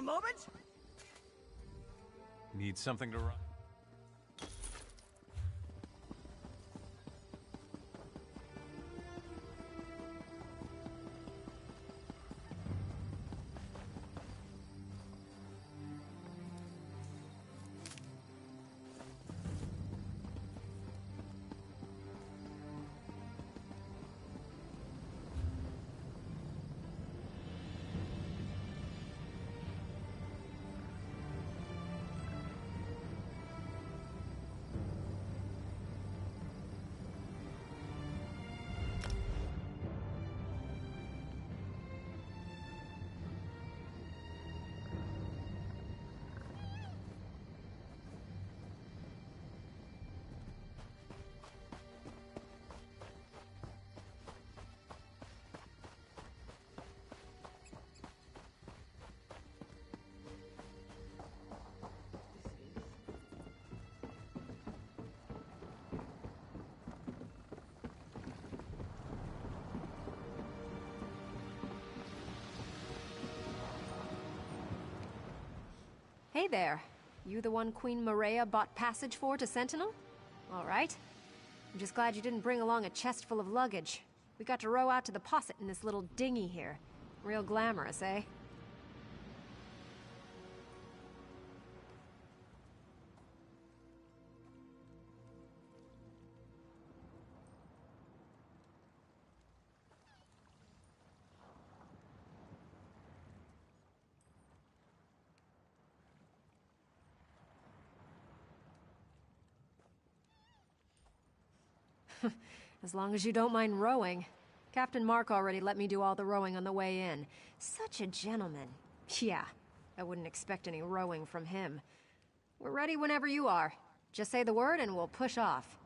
A moment? Need something to run? Hey there. You the one Queen Maria bought passage for to Sentinel? All right. I'm just glad you didn't bring along a chest full of luggage. We got to row out to the posset in this little dinghy here. Real glamorous, eh? As long as you don't mind rowing. Captain Mark already let me do all the rowing on the way in. Such a gentleman. Yeah, I wouldn't expect any rowing from him. We're ready whenever you are. Just say the word and we'll push off.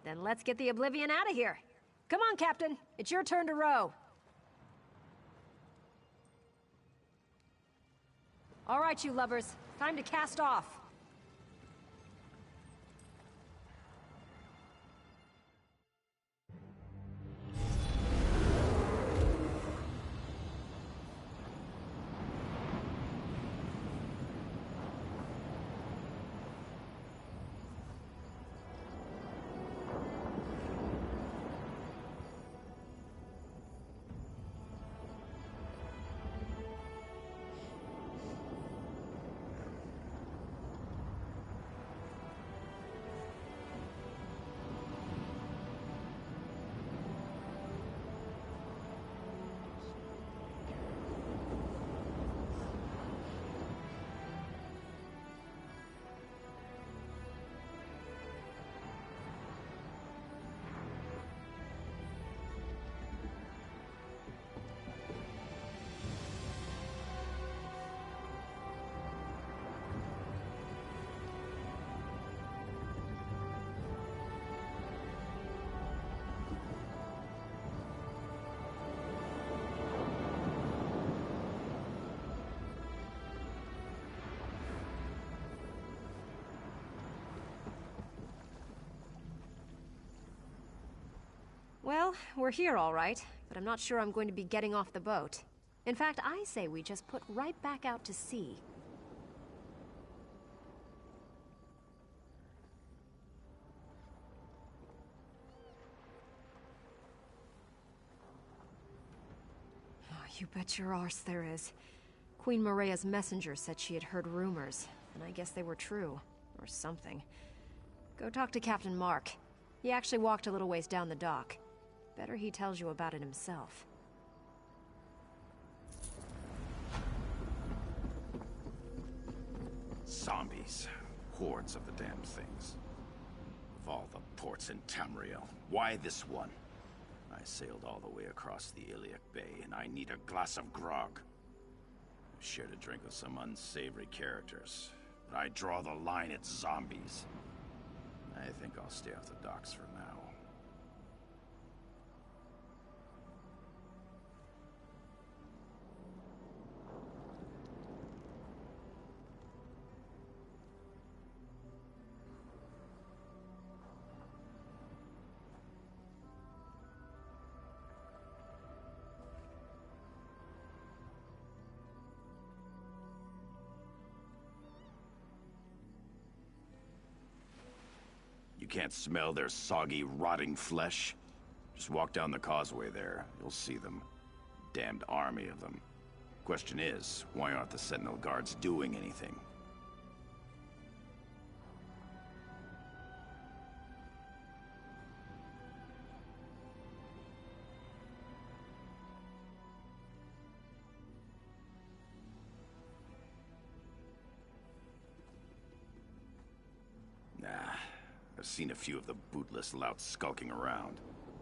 Then let's get the Oblivion out of here. Come on, Captain. It's your turn to row. All right, you lovers. Time to cast off. Well, we're here all right, but I'm not sure I'm going to be getting off the boat. In fact, I say we just put right back out to sea. Oh, you bet your arse there is. Queen Maria's messenger said she had heard rumors, and I guess they were true. Or something. Go talk to Captain Mark. He actually walked a little ways down the dock. Better he tells you about it himself. Zombies. Hordes of the damn things. Of all the ports in Tamriel, why this one? I sailed all the way across the Alik'r Bay, and I need a glass of grog. I shared a drink with some unsavory characters, but I draw the line at zombies. I think I'll stay off the docks for now. You can't smell their soggy, rotting flesh? Just walk down the causeway there. You'll see them. Damned army of them. Question is, why aren't the Sentinel guards doing anything? Nah. I've seen a few of the bootless louts skulking around,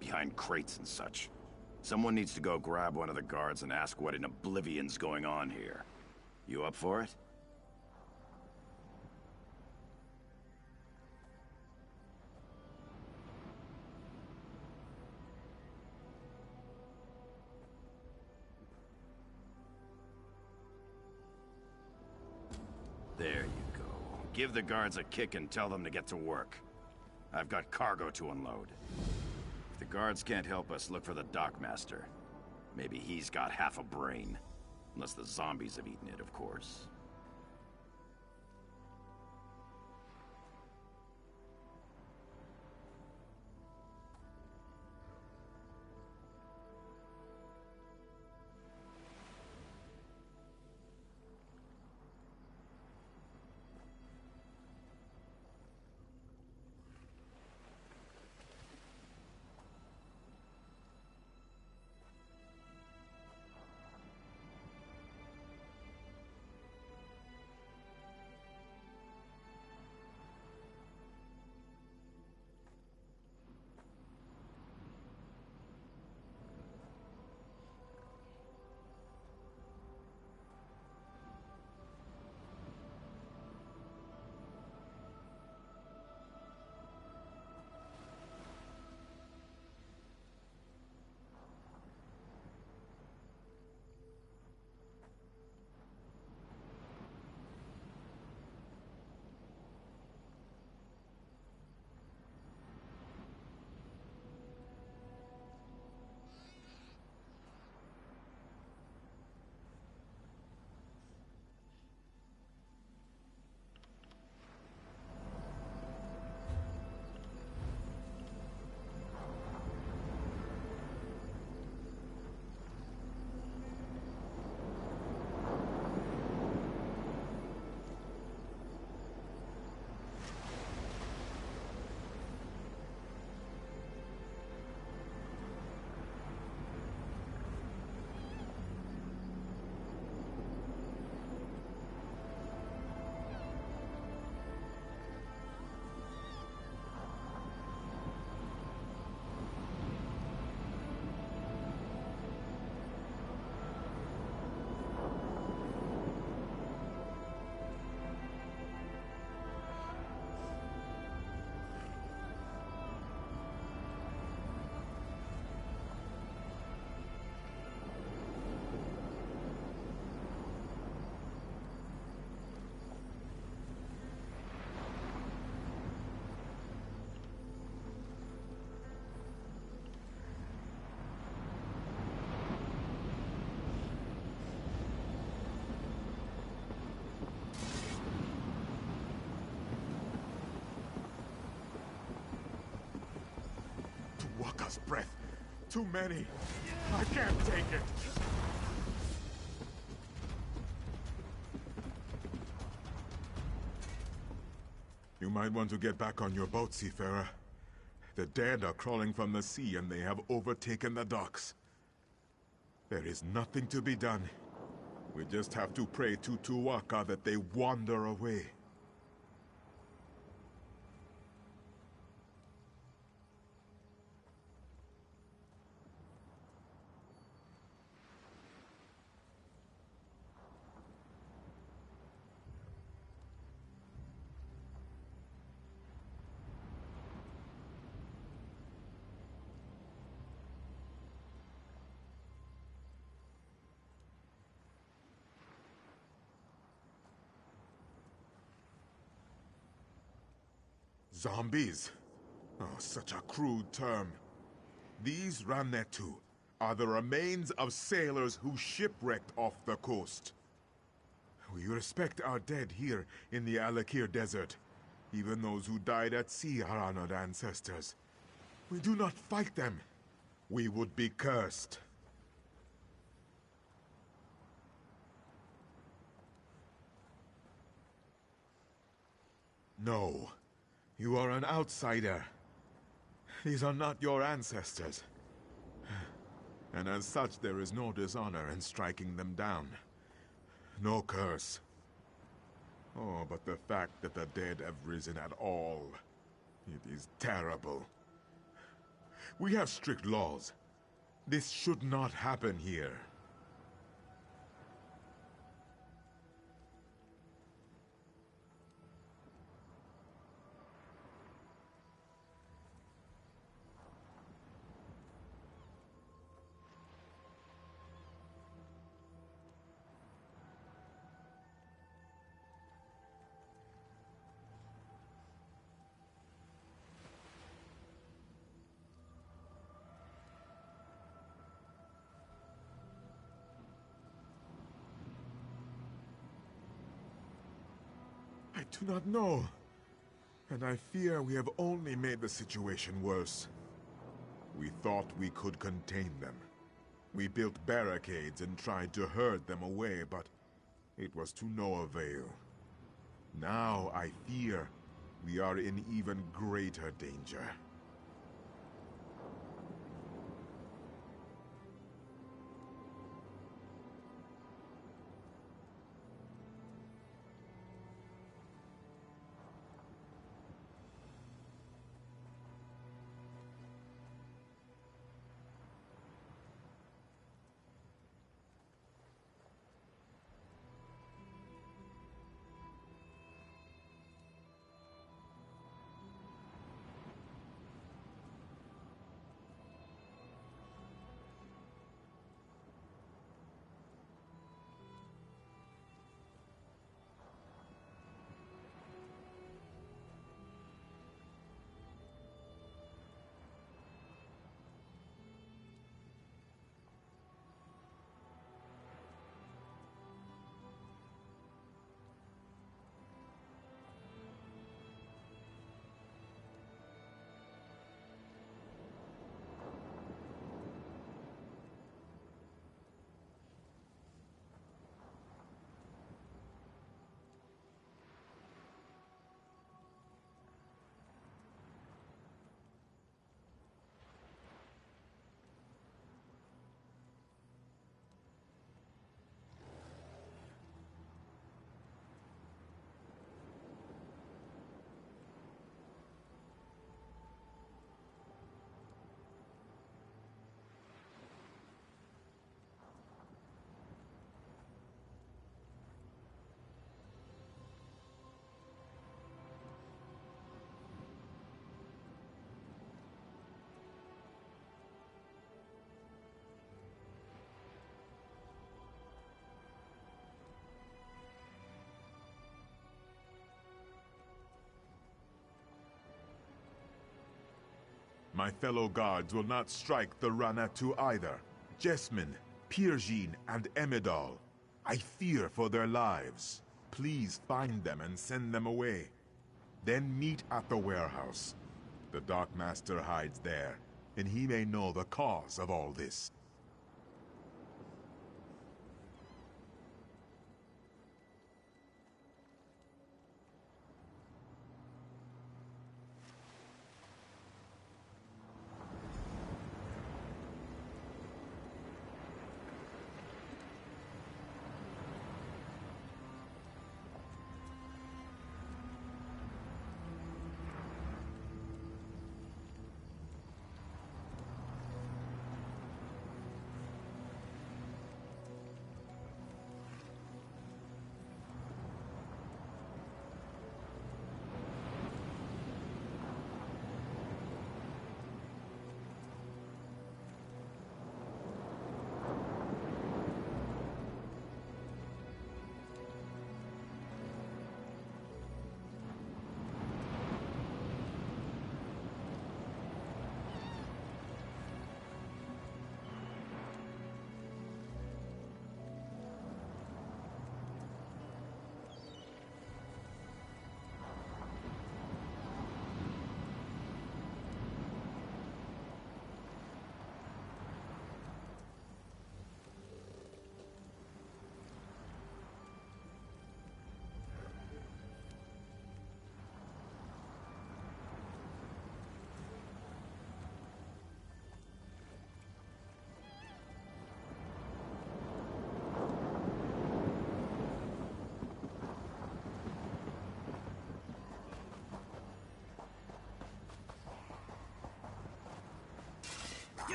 behind crates and such. Someone needs to go grab one of the guards and ask what in oblivion's going on here. You up for it? There you go. Give the guards a kick and tell them to get to work. I've got cargo to unload. If the guards can't help us, look for the dockmaster. Maybe he's got half a brain. Unless the zombies have eaten it, of course. Walker's breath. Too many. I can't take it. You might want to get back on your boat, seafarer. The dead are crawling from the sea and they have overtaken the docks. There is nothing to be done. We just have to pray to Tuwaka that they wander away. Zombies? Oh, such a crude term. These Ranetu are the remains of sailors who shipwrecked off the coast. We respect our dead here in the Alik'r desert. Even those who died at sea are honored ancestors. We do not fight them. We would be cursed. No. You are an outsider. These are not your ancestors. And as such, there is no dishonor in striking them down. No curse. Oh, but the fact that the dead have risen at all, it is terrible. We have strict laws. This should not happen here. I do not know. And I fear we have only made the situation worse. We thought we could contain them. We built barricades and tried to herd them away, but it was to no avail. Now I fear we are in even greater danger. My fellow guards will not strike the Ranatu either. Jessamine, Pirjin, and Emidal. I fear for their lives. Please find them and send them away. Then meet at the warehouse. The Dark Master hides there, and he may know the cause of all this.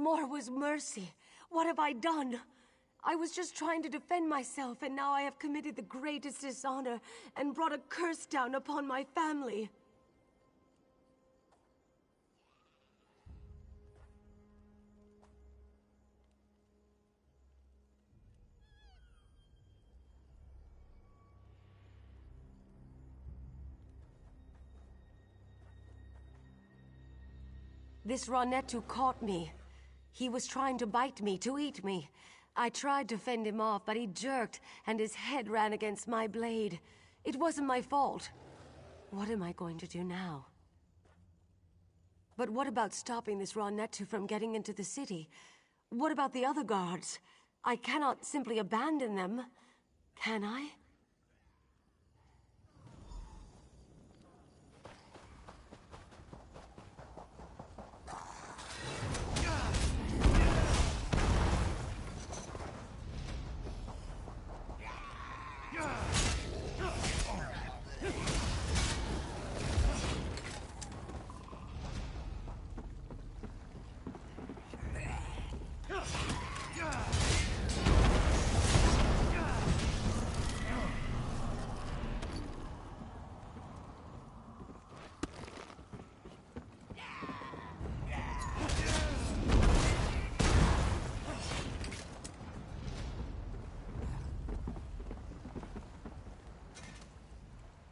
more was mercy. What have I done? I was just trying to defend myself, and now I have committed the greatest dishonor and brought a curse down upon my family. This Ronettu caught me. He was trying to bite me, to eat me. I tried to fend him off, but he jerked, and his head ran against my blade. It wasn't my fault. What am I going to do now? But what about stopping this Ronettu from getting into the city? What about the other guards? I cannot simply abandon them, can I?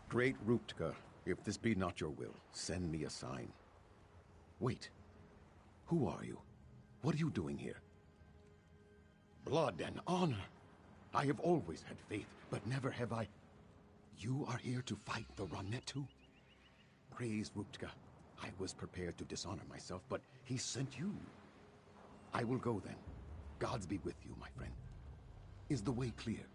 Great Ruptka, if this be not your will, send me a sign. Wait. Who are you? What are you doing here? Blood and honor. I have always had faith, but never have I... You are here to fight the Ronettu? Praise Ruptka. I was prepared to dishonor myself, but he sent you. I will go then. Gods be with you, my friend. Is the way clear?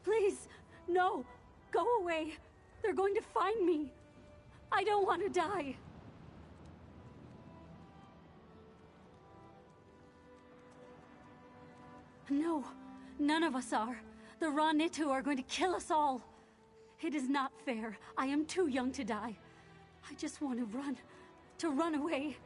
Please, no! Go away! They're going to find me! I don't want to die! No, none of us are. The Ronettu are going to kill us all. It is not fair. I am too young to die. I just want to run away.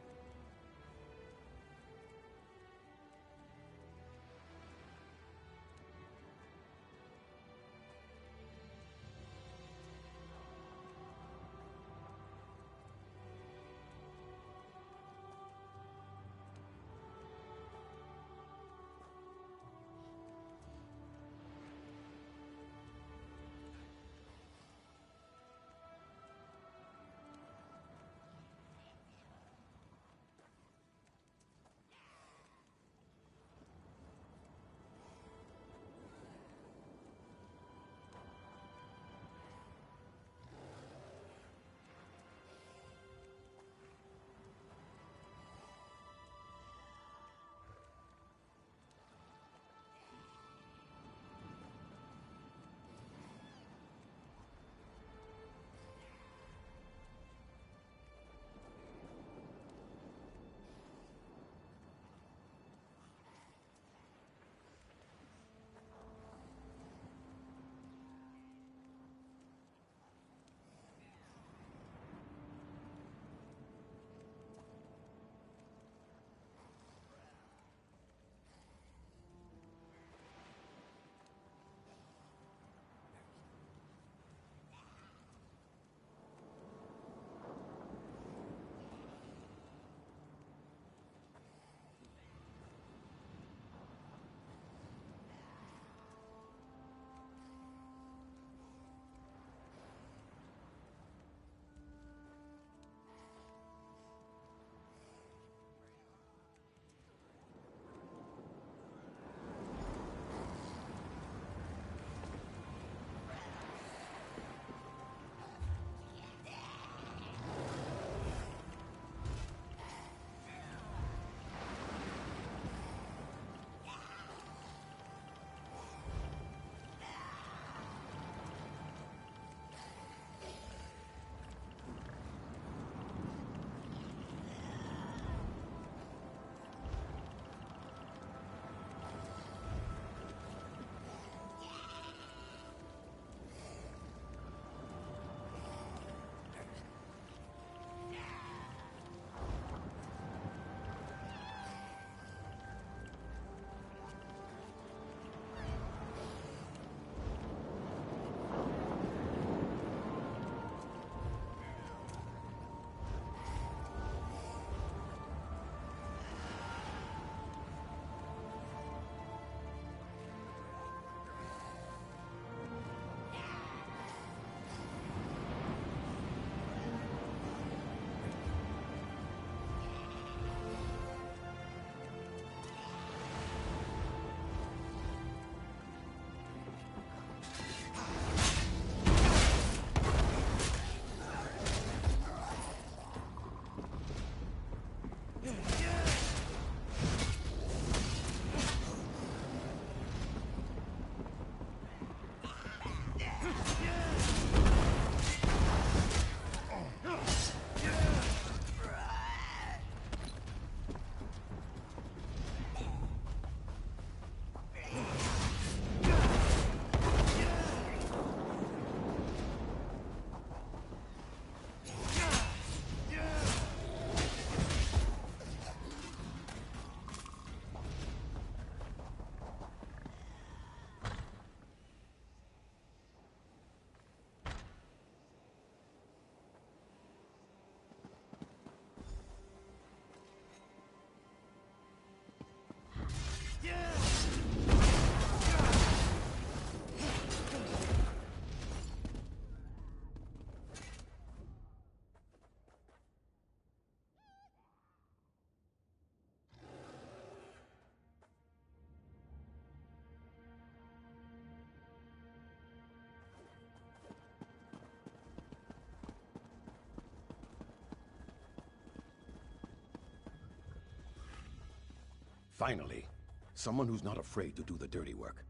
Finally, someone who's not afraid to do the dirty work.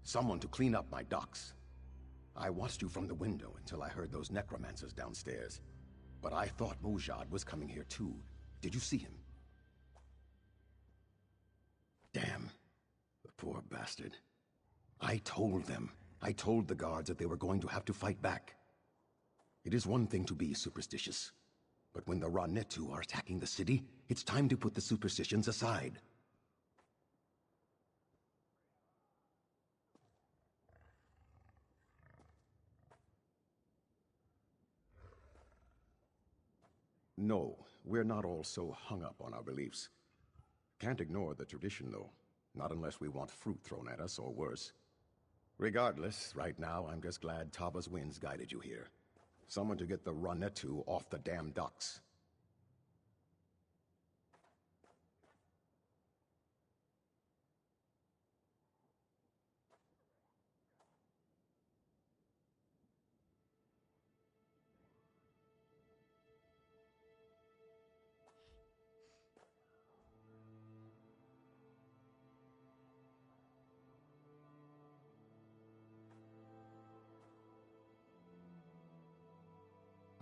Someone to clean up my docks. I watched you from the window until I heard those necromancers downstairs. But I thought Mojad was coming here too. Did you see him? Damn. The poor bastard. I told them. I told the guards that they were going to have to fight back. It is one thing to be superstitious. But when the Ranetu are attacking the city, it's time to put the superstitions aside. No, we're not all so hung up on our beliefs. Can't ignore the tradition, though. Not unless we want fruit thrown at us, or worse. Regardless, right now, I'm just glad Tava's winds guided you here. Someone to get the Ranetu off the damn docks.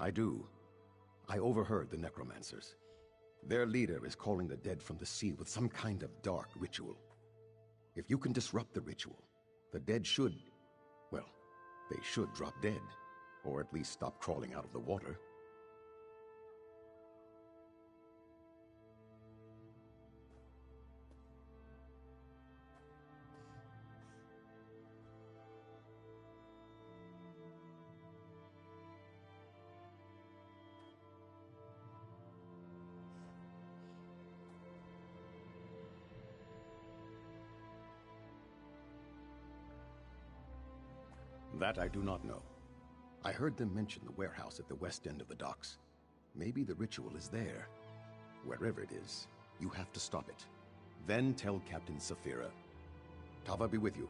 I do. I overheard the necromancers. Their leader is calling the dead from the sea with some kind of dark ritual. If you can disrupt the ritual, the dead should... well, they should drop dead. Or at least stop crawling out of the water. That I do not know. I heard them mention the warehouse at the west end of the docks. Maybe the ritual is there. Wherever it is, you have to stop it. Then tell Captain Saphira. Tava be with you.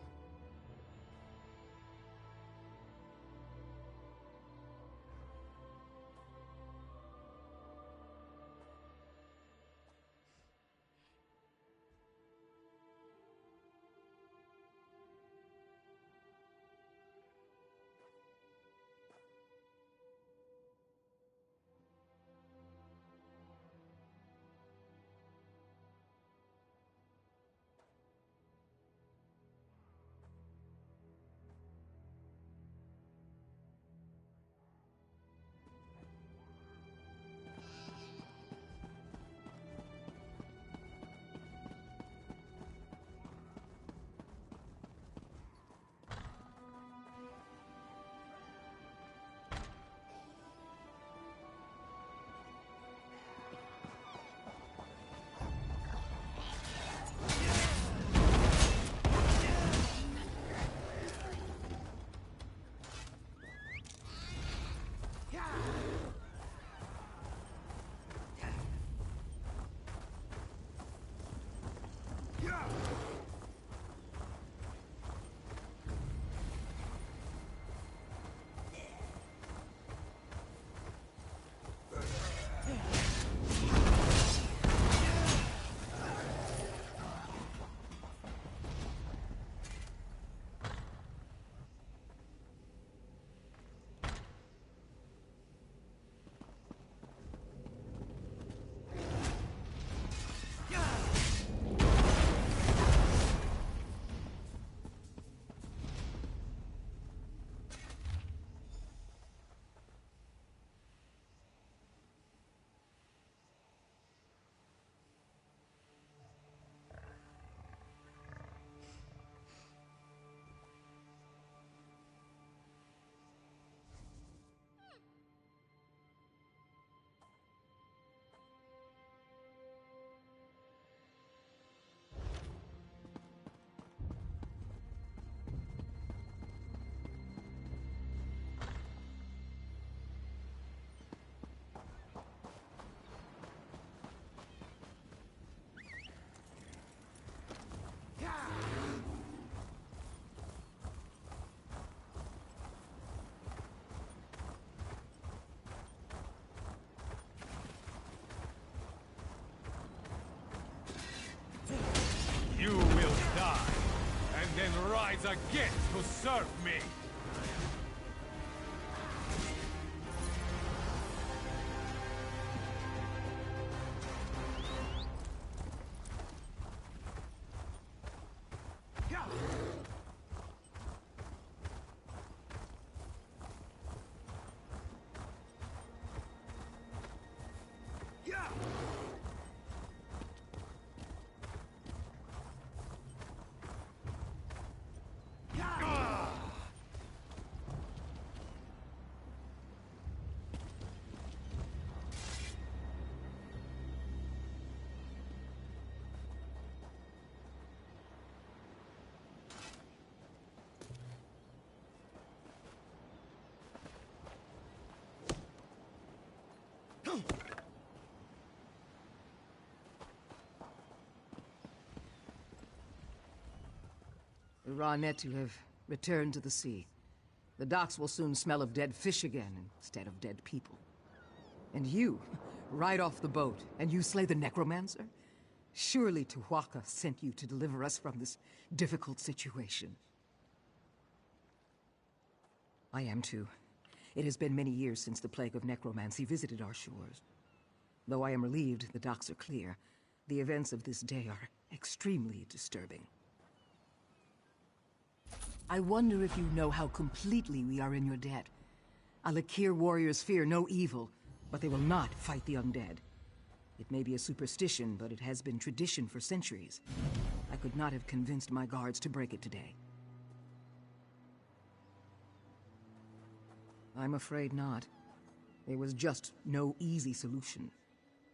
bride's a gift to serve me! The Ranetu have returned to the sea. The docks will soon smell of dead fish again instead of dead people. And you, ride off the boat, and you slay the necromancer? Surely Tuwaka sent you to deliver us from this difficult situation. I am too. It has been many years since the plague of necromancy visited our shores. Though I am relieved the docks are clear, the events of this day are extremely disturbing. I wonder if you know how completely we are in your debt. Alik'r warriors fear no evil, but they will not fight the undead. It may be a superstition, but it has been tradition for centuries. I could not have convinced my guards to break it today. I'm afraid not. There was just no easy solution.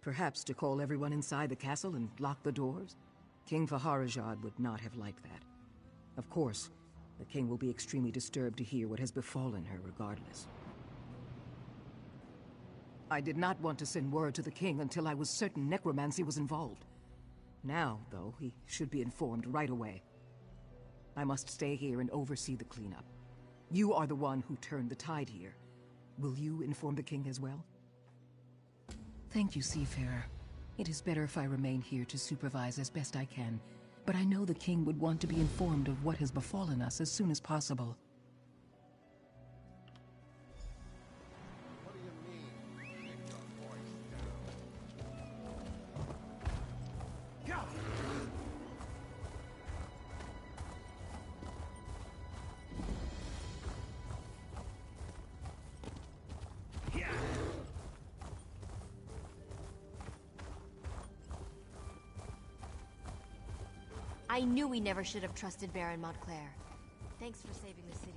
Perhaps to call everyone inside the castle and lock the doors? King Faharajad would not have liked that. Of course, the king will be extremely disturbed to hear what has befallen her regardless. I did not want to send word to the king until I was certain necromancy was involved. Now, though, he should be informed right away. I must stay here and oversee the cleanup. You are the one who turned the tide here. Will you inform the king as well? Thank you, Seafarer. It is better if I remain here to supervise as best I can. But I know the king would want to be informed of what has befallen us as soon as possible. What do you mean? Take your voice down. Go! I knew we never should have trusted Baron Montclair. Thanks for saving the city.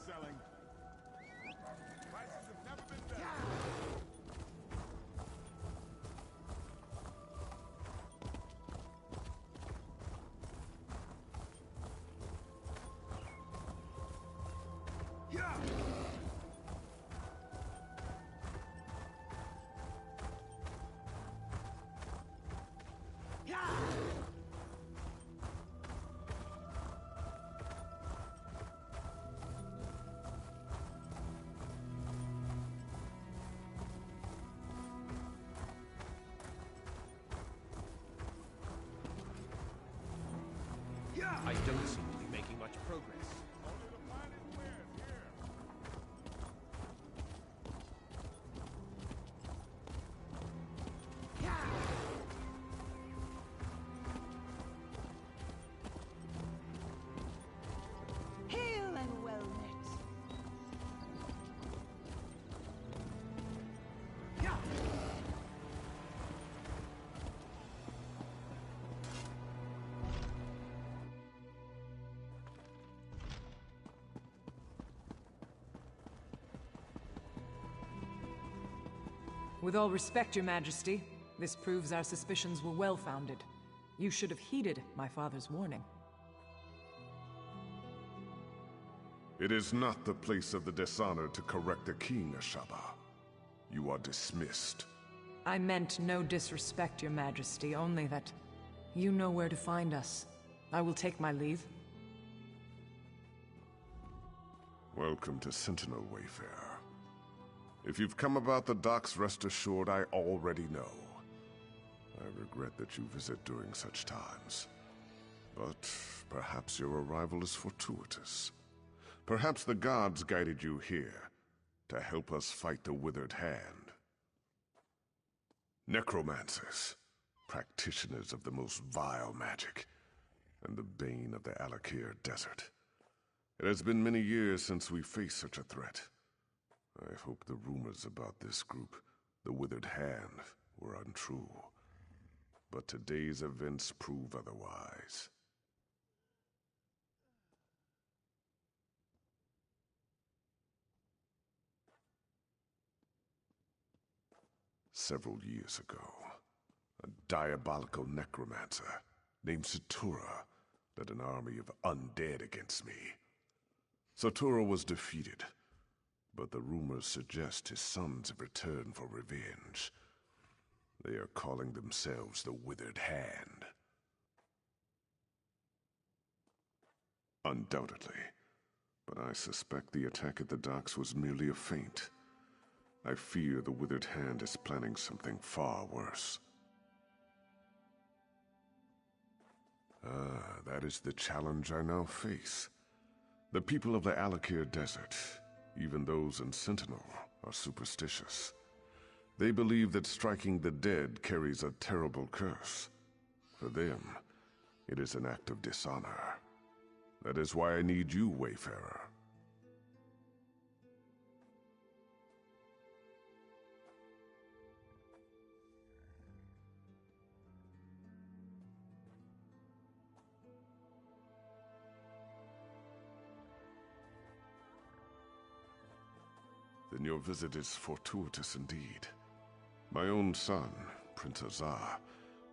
Selling. Prices have never been better. I don't seem to be making much progress. Only the finest wares here. Hail and well met. With all respect, Your Majesty, this proves our suspicions were well-founded. You should have heeded my father's warning. It is not the place of the dishonored to correct the king, Ashaba. You are dismissed. I meant no disrespect, Your Majesty, only that you know where to find us. I will take my leave. Welcome to Sentinel, Wayfarer. If you've come about the docks, rest assured I already know. I regret that you visit during such times. But perhaps your arrival is fortuitous. Perhaps the gods guided you here to help us fight the Withered Hand. Necromancers, practitioners of the most vile magic, and the bane of the Alik'r desert. It has been many years since we faced such a threat. I hope the rumors about this group, the Withered Hand, were untrue. But today's events prove otherwise. Several years ago, a diabolical necromancer named Satura led an army of undead against me. Satura was defeated, but the rumors suggest his sons have returned for revenge. They are calling themselves the Withered Hand. Undoubtedly, but I suspect the attack at the docks was merely a feint. I fear the Withered Hand is planning something far worse. That is the challenge I now face. The people of the Alik'r desert, even those in Sentinel, are superstitious. They believe that striking the dead carries a terrible curse. For them, it is an act of dishonor. That is why I need you, Wayfarer. Then your visit is fortuitous indeed. My own son, Prince Azar,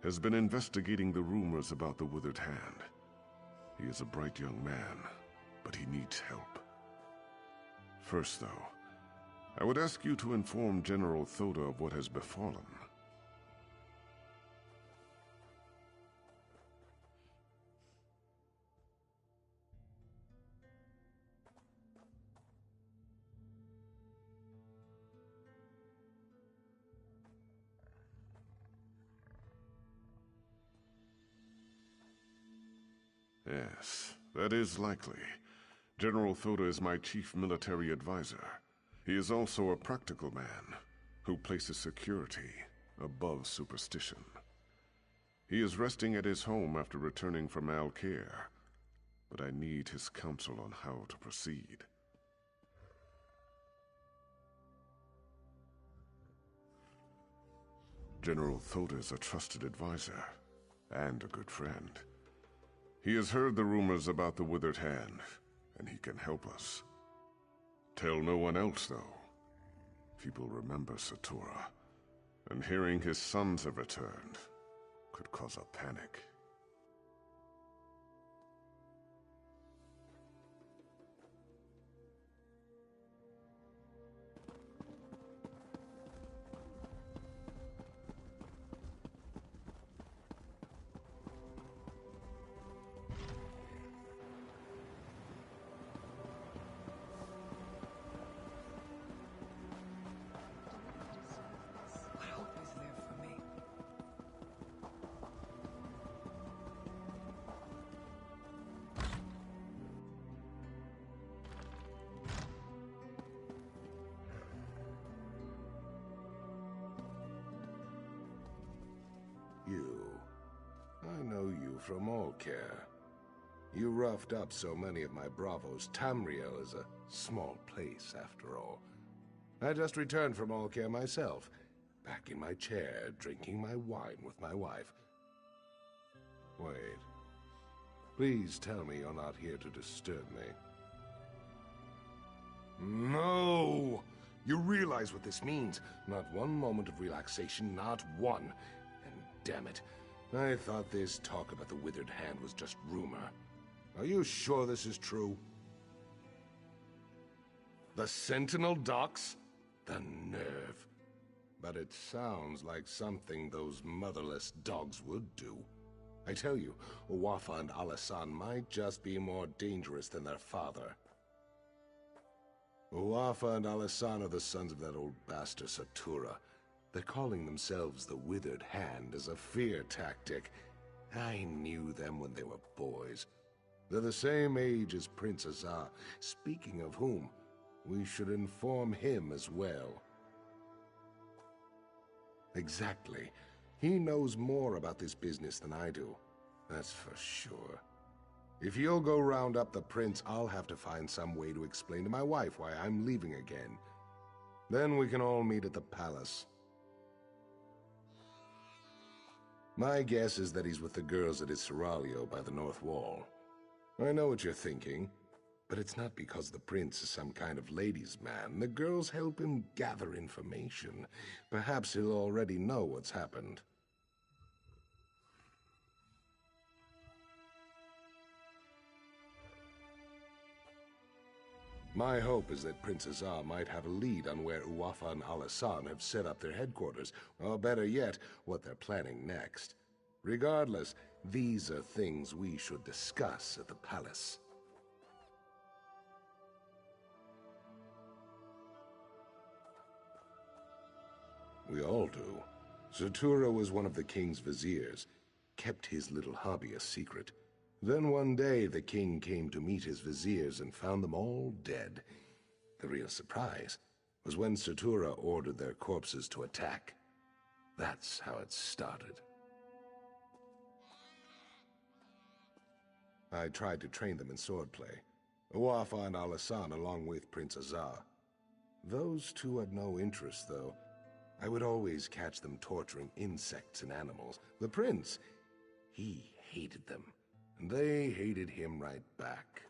has been investigating the rumors about the Withered Hand. He is a bright young man, but he needs help. First, though, I would ask you to inform General Thoda of what has befallen. Yes, that is likely. General Thoda is my chief military advisor. He is also a practical man who places security above superstition. He is resting at his home after returning from Alik'r, but I need his counsel on how to proceed. General Thoda is a trusted advisor and a good friend. He has heard the rumors about the Withered Hand, and he can help us. Tell no one else, though. People remember Satura, and hearing his sons have returned could cause a panic. What hope is there for me? You. I know you from Alik'r. You roughed up so many of my bravos. Tamriel is a small place, after all. I just returned from Alik'r myself. Back in my chair, drinking my wine with my wife. Wait. Please tell me you're not here to disturb me. No! You realize what this means. Not one moment of relaxation, not one. And damn it, I thought this talk about the Withered Hand was just rumor. Are you sure this is true? The Sentinel docks? The nerve. But it sounds like something those motherless dogs would do. I tell you, Uwafa and Alasan might just be more dangerous than their father. Uwafa and Alasan are the sons of that old bastard Satura. They're calling themselves the Withered Hand as a fear tactic. I knew them when they were boys. They're the same age as Prince Azar. Speaking of whom, we should inform him as well. Exactly. He knows more about this business than I do. That's for sure. If you'll go round up the prince, I'll have to find some way to explain to my wife why I'm leaving again. Then we can all meet at the palace. My guess is that he's with the girls at his seraglio by the north wall. I know what you're thinking, but it's not because the prince is some kind of ladies' man. The girls help him gather information. Perhaps he'll already know what's happened. My hope is that Prince Azar might have a lead on where Uwafa and Alasan have set up their headquarters, or better yet, what they're planning next. Regardless, these are things we should discuss at the palace. We all do. Satura was one of the king's viziers, kept his little hobby a secret. Then one day the king came to meet his viziers and found them all dead. The real surprise was when Satura ordered their corpses to attack. That's how it started. I tried to train them in swordplay. Uwafa and Alasan along with Prince Azar. Those two had no interest, though. I would always catch them torturing insects and animals. The prince, he hated them. And they hated him right back.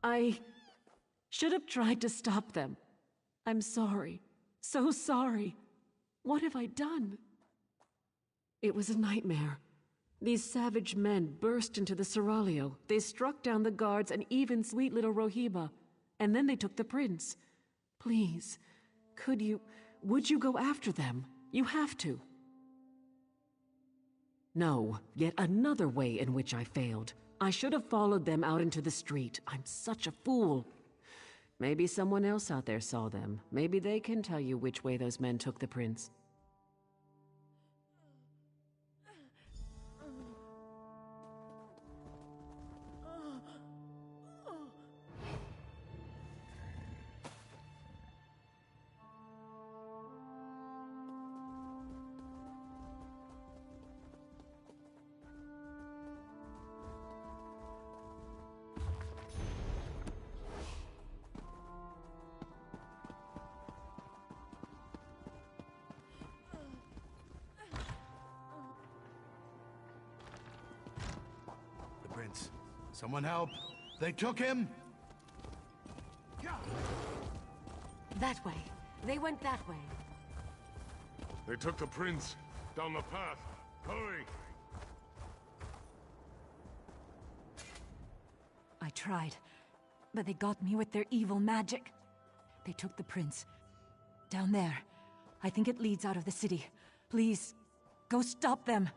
I should have tried to stop them. I'm sorry. So sorry. What have I done? It was a nightmare. These savage men burst into the seraglio. They struck down the guards and even sweet little Rohiba. And then they took the prince. Please, would you go after them? You have to. No, yet another way in which I failed. I should have followed them out into the street. I'm such a fool. Maybe someone else out there saw them. Maybe they can tell you which way those men took the prince. Someone help! They took him! That way. They went that way. They took the prince down the path. Hurry! I tried, but they got me with their evil magic. They took the prince. Down there. I think it leads out of the city. Please, go stop them.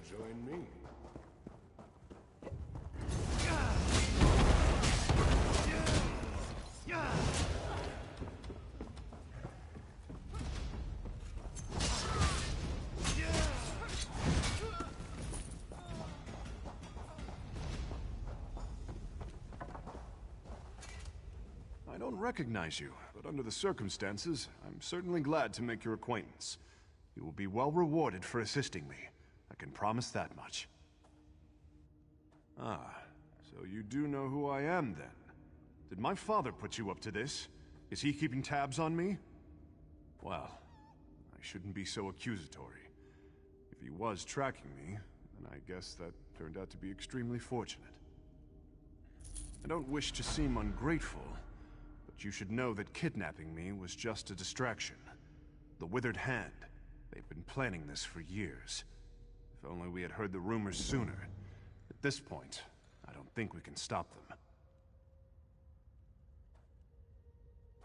Join me. I don't recognize you, but under the circumstances, I'm certainly glad to make your acquaintance. You will be well rewarded for assisting me. I can promise that much. Ah, so you do know who I am, then? Did my father put you up to this? Is he keeping tabs on me? Well, I shouldn't be so accusatory. If he was tracking me, then I guess that turned out to be extremely fortunate. I don't wish to seem ungrateful, but you should know that kidnapping me was just a distraction. The Withered Hand. They've been planning this for years. If only we had heard the rumors sooner. At this point, I don't think we can stop them.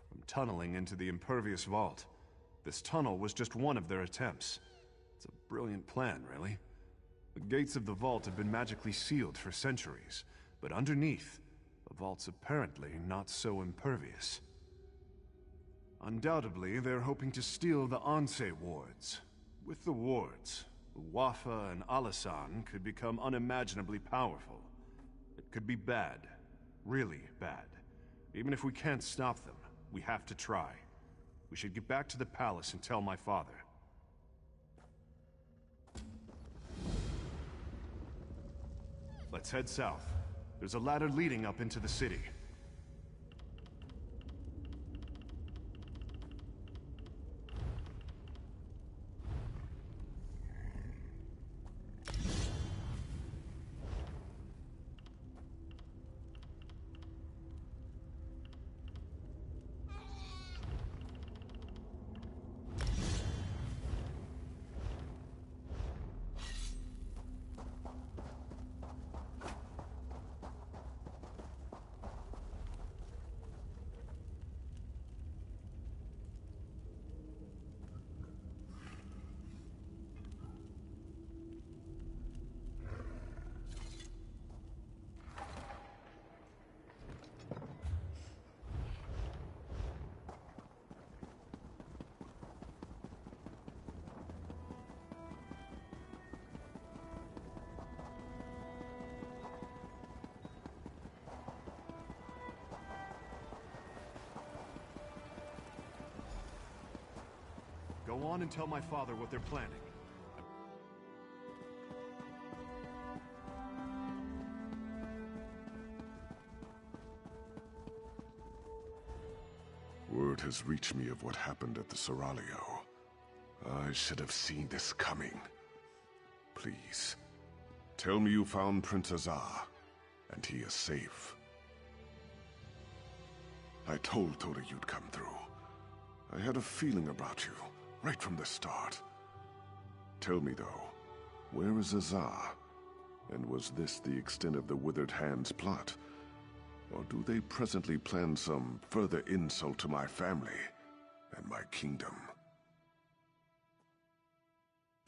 From tunneling into the impervious vault, this tunnel was just one of their attempts. It's a brilliant plan, really. The gates of the vault have been magically sealed for centuries, but underneath, the vault's apparently not so impervious. Undoubtedly, they're hoping to steal the Anse wards. With the wards, Wafa and Alasan could become unimaginably powerful. It could be bad. Really bad. Even if we can't stop them, we have to try. We should get back to the palace and tell my father. Let's head south. There's a ladder leading up into the city. Go on and tell my father what they're planning. Word has reached me of what happened at the Seraglio. I should have seen this coming. Please, tell me you found Prince Azar. and he is safe. I told Toda you'd come through. I had a feeling about you, right from the start. Tell me though, where is Azar? And was this the extent of the Withered Hand's plot? Or do they presently plan some further insult to my family and my kingdom?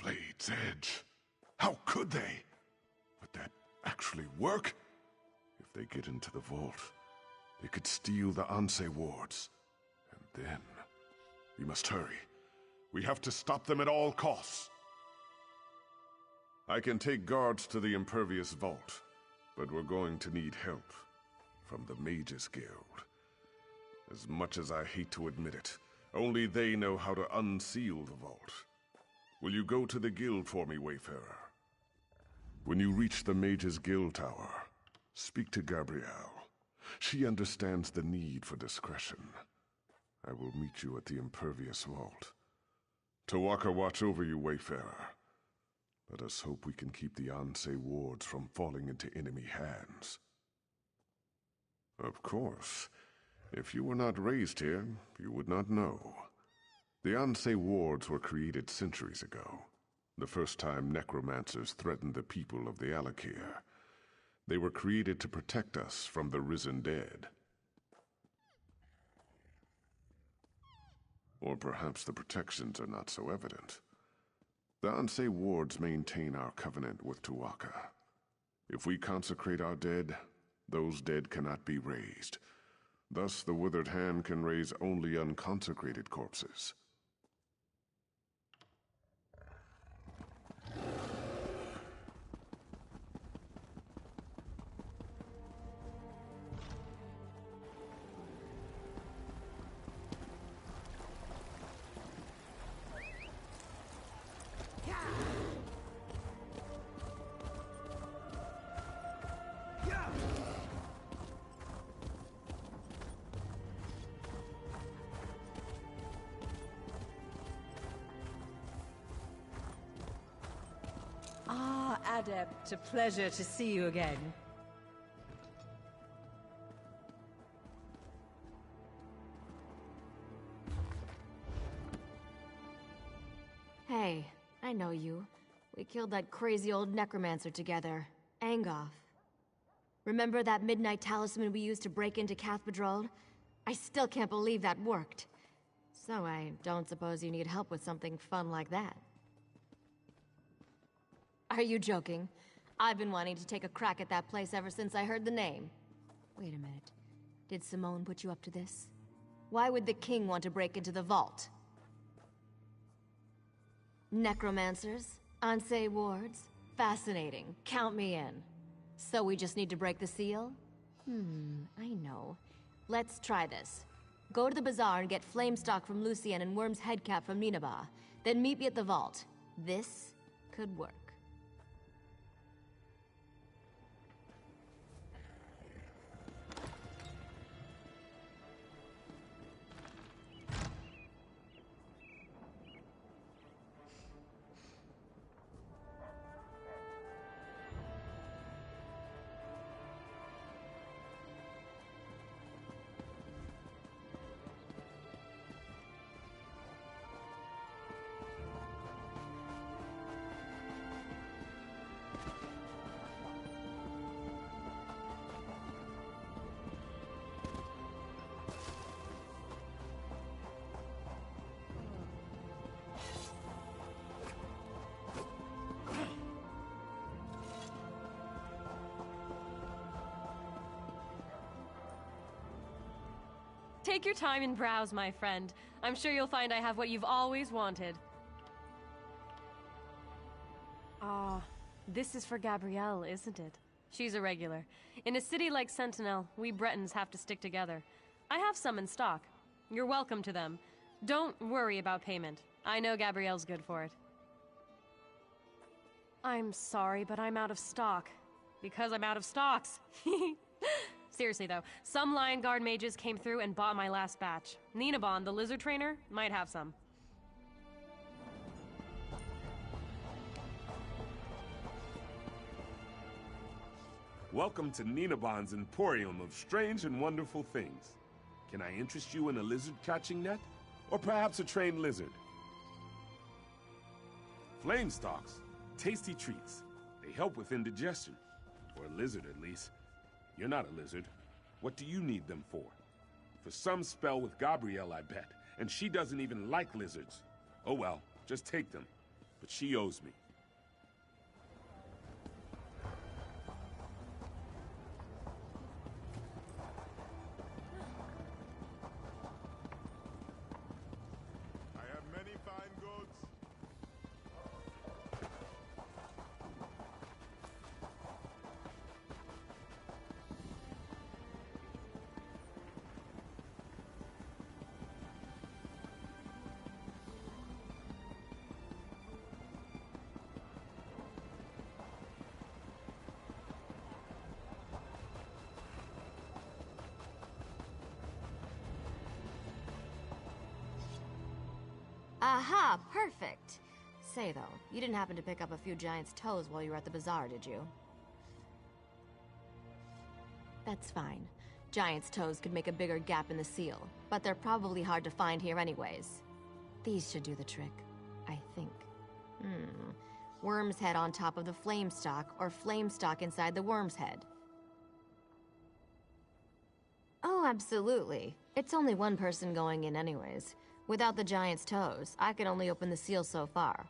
Blade's Edge. How could they? Would that actually work? If they get into the vault, they could steal the Anse wards. And then... we must hurry. We have to stop them at all costs. I can take guards to the Impervious Vault, but we're going to need help from the Mages Guild. As much as I hate to admit it, only they know how to unseal the vault. Will you go to the guild for me, Wayfarer? When you reach the Mages Guild Tower, speak to Gabrielle. She understands the need for discretion. I will meet you at the Impervious Vault. Tawaka watch over you, Wayfarer. Let us hope we can keep the Anse wards from falling into enemy hands. Of course. If you were not raised here, you would not know. The Anse wards were created centuries ago, the first time necromancers threatened the people of the Alik'r. They were created to protect us from the risen dead. Or perhaps the protections are not so evident. The Anse wards maintain our covenant with Tuwaka. If we consecrate our dead, those dead cannot be raised. Thus, the Withered Hand can raise only unconsecrated corpses. Adept, a pleasure to see you again. Hey, I know you. We killed that crazy old necromancer together, Angoff. Remember that midnight talisman we used to break into Cathedral? I still can't believe that worked. So I don't suppose you need help with something fun like that. Are you joking? I've been wanting to take a crack at that place ever since I heard the name. Wait a minute. Did Simone put you up to this? Why would the king want to break into the vault? Necromancers? Anse wards? Fascinating. Count me in. So we just need to break the seal? I know. Let's try this. Go to the bazaar and get Flamestock from Lucien and Worm's headcap from Nineveh. Then meet me at the vault. This could work. Take your time and browse, my friend. I'm sure you'll find I have what you've always wanted. This is for Gabrielle, isn't it? She's a regular. In a city like Sentinel, we Bretons have to stick together. I have some in stock. You're welcome to them. Don't worry about payment. I know Gabrielle's good for it. I'm sorry, but I'm out of stock. Because I'm out of stocks. Seriously though, some Lion Guard mages came through and bought my last batch. Nineveh, the lizard trainer, might have some. Welcome to Ninabon's Emporium of strange and wonderful things. Can I interest you in a lizard-catching net? Or perhaps a trained lizard? Flame stalks. Tasty treats. They help with indigestion. Or a lizard, at least. You're not a lizard. What do you need them for? For some spell with Gabrielle, I bet. And she doesn't even like lizards. Oh well, just take them. But she owes me. I have many fine goods. Aha, perfect. Say, though, you didn't happen to pick up a few giant's toes while you were at the bazaar, did you? That's fine. Giant's toes could make a bigger gap in the seal, but they're probably hard to find here anyways. These should do the trick, I think. Worm's head on top of the flame stalk, or flame stalk inside the worm's head. Oh, absolutely. It's only one person going in anyways. Without the giant's toes, I can only open the seal so far.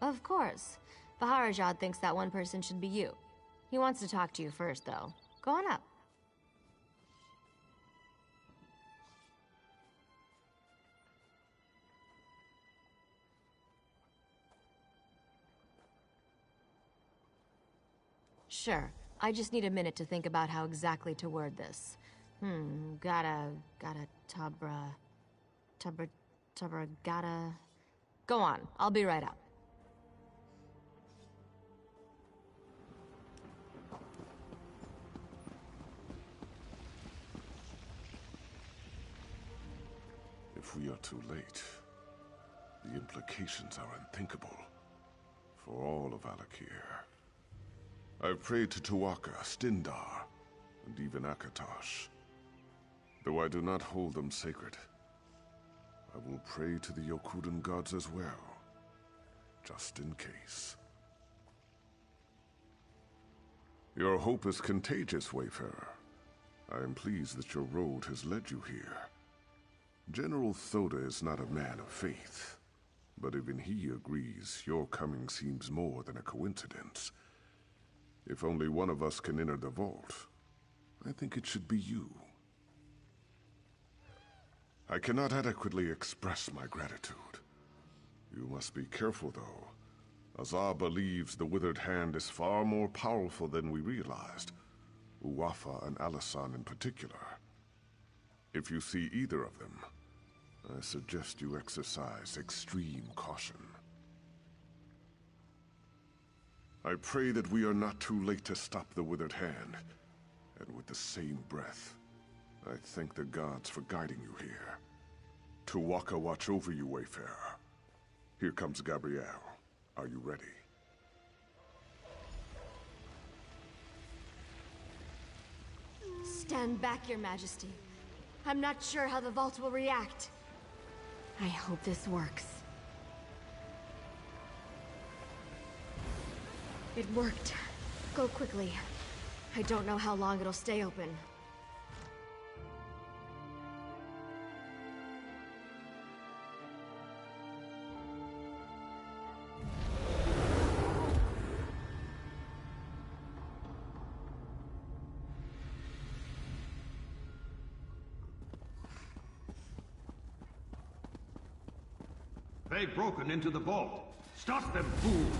Of course. Baharajad thinks that one person should be you. He wants to talk to you first, though. Go on up. Sure. I just need a minute to think about how exactly to word this. Gotta Go on, I'll be right up. If we are too late, the implications are unthinkable for all of Alik'r. I've prayed to Tuatha, Stindar, and even Akatosh. Though I do not hold them sacred, I will pray to the Yokudan gods as well, just in case. Your hope is contagious, Wayfarer. I am pleased that your road has led you here. General Thoda is not a man of faith, but even he agrees your coming seems more than a coincidence. If only one of us can enter the vault, I think it should be you. I cannot adequately express my gratitude. You must be careful, though. Azar believes the Withered Hand is far more powerful than we realized. Uwafa and Alisan in particular. If you see either of them, I suggest you exercise extreme caution. I pray that we are not too late to stop the Withered Hand. And with the same breath, I thank the gods for guiding you here. Tuatha watch over you, Wayfarer. Here comes Gabrielle. Are you ready? Stand back, Your Majesty. I'm not sure how the vault will react. I hope this works. It worked. Go quickly. I don't know how long it'll stay open. They've broken into the vault. Stop them, fools!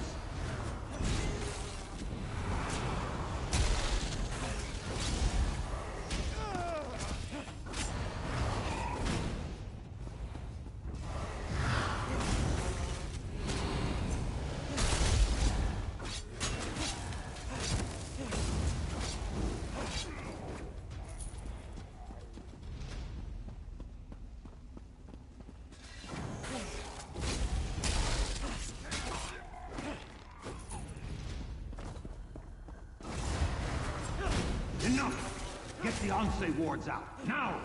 Anse wards out, now!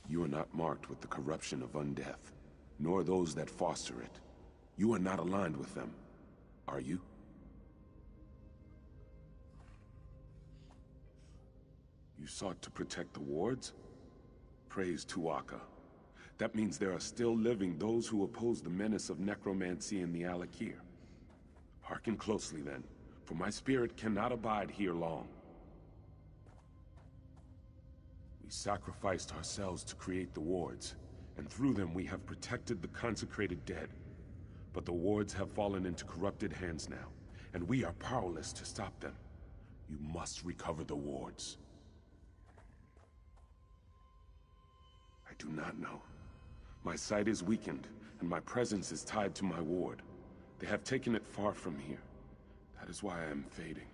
You are not marked with the corruption of undeath, nor those that foster it. You are not aligned with them, are you? You sought to protect the wards? Praise Tuatha. That means there are still living those who oppose the menace of necromancy in the Alik'r. Hearken closely then, for my spirit cannot abide here long. We sacrificed ourselves to create the wards, and through them we have protected the consecrated dead. But the wards have fallen into corrupted hands now, and we are powerless to stop them. You must recover the wards. I do not know. My sight is weakened, and my presence is tied to my ward. They have taken it far from here. That is why I am fading.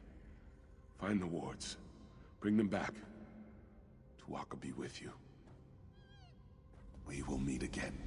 Find the wards. Bring them back. Tuatha be with you. We will meet again.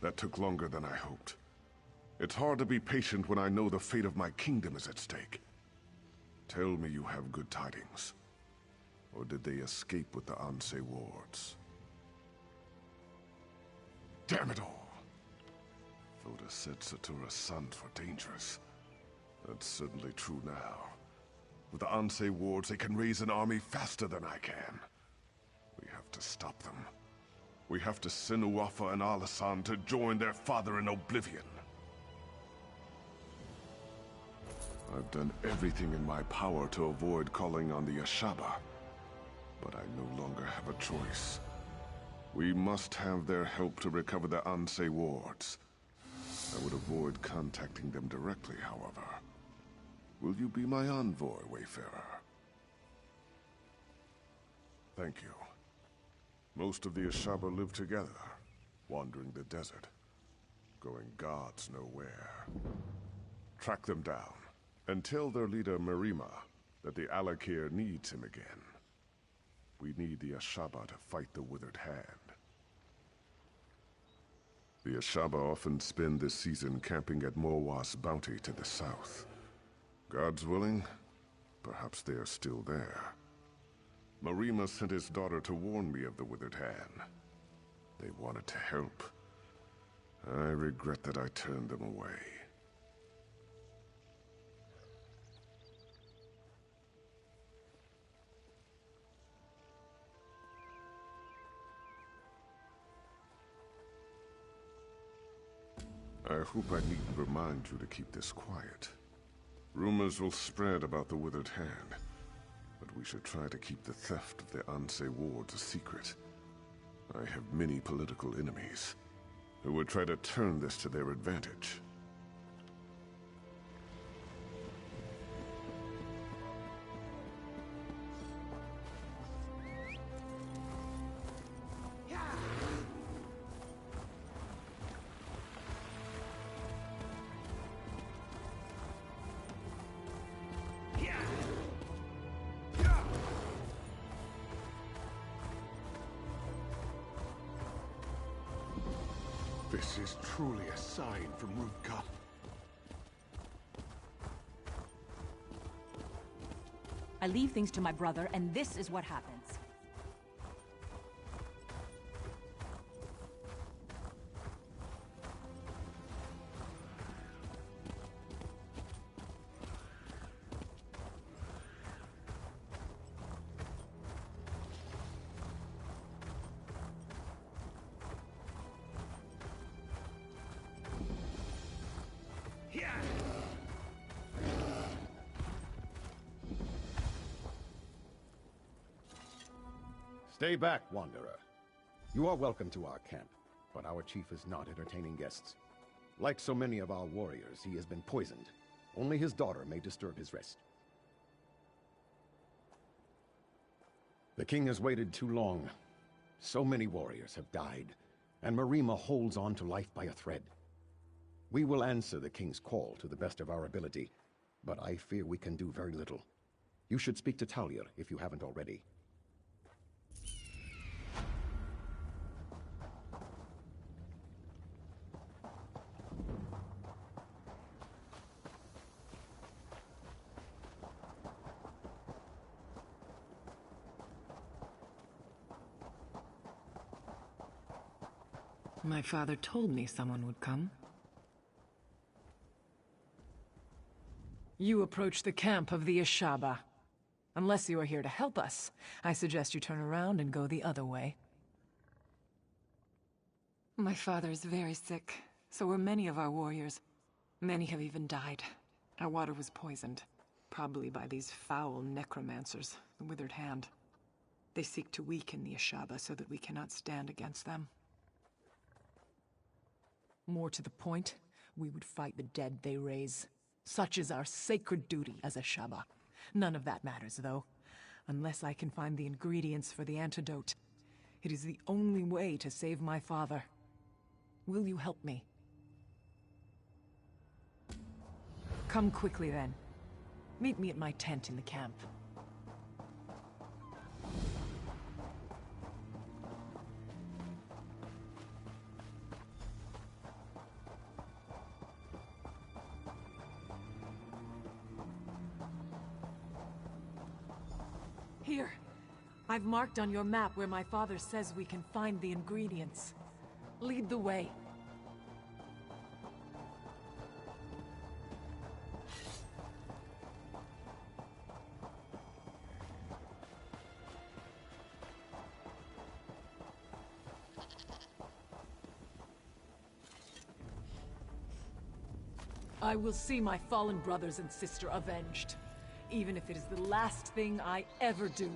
That took longer than I hoped. It's hard to be patient when I know the fate of my kingdom is at stake. Tell me you have good tidings. Or did they escape with the Anse wards? Damn it all! Thoda said Satura's sons were dangerous. That's certainly true now. With the Anse wards, they can raise an army faster than I can. We have to stop them. We have to send Uafa and Alisan to join their father in oblivion. I've done everything in my power to avoid calling on the Ashaba, but I no longer have a choice. We must have their help to recover the Anse wards. I would avoid contacting them directly, however. Will you be my envoy, Wayfarer? Thank you. Most of the Ashaba live together, wandering the desert, going gods know where. Track them down, and tell their leader Marima that the Alik'r needs him again. We need the Ashaba to fight the Withered Hand. The Ashaba often spend this season camping at Morwa's bounty to the south. God's willing, perhaps they are still there. Marima sent his daughter to warn me of the Withered Hand. They wanted to help. I regret that I turned them away. I hope I needn't remind you to keep this quiet. Rumors will spread about the Withered Hand, but we should try to keep the theft of the Anse wards a secret. I have many political enemies who would try to turn this to their advantage. This is truly a sign from Rutka. I leave things to my brother, and this is what happens. Stay back, Wanderer. You are welcome to our camp, but our chief is not entertaining guests. Like so many of our warriors, he has been poisoned. Only his daughter may disturb his rest. The king has waited too long. So many warriors have died, and Marima holds on to life by a thread. We will answer the king's call to the best of our ability, but I fear we can do very little. You should speak to Alik'r if you haven't already. My father told me someone would come. You approach the camp of the Ashaba. Unless you are here to help us, I suggest you turn around and go the other way. My father is very sick. So were many of our warriors. Many have even died. Our water was poisoned. Probably by these foul necromancers, the Withered Hand. They seek to weaken the Ashaba so that we cannot stand against them. More to the point, we would fight the dead they raise. Such is our sacred duty as Ashaba. None of that matters, though. Unless I can find the ingredients for the antidote. It is the only way to save my father. Will you help me? Come quickly, then. Meet me at my tent in the camp. Here. I've marked on your map where my father says we can find the ingredients. Lead the way. I will see my fallen brothers and sister avenged. Even if it is the last thing I ever do.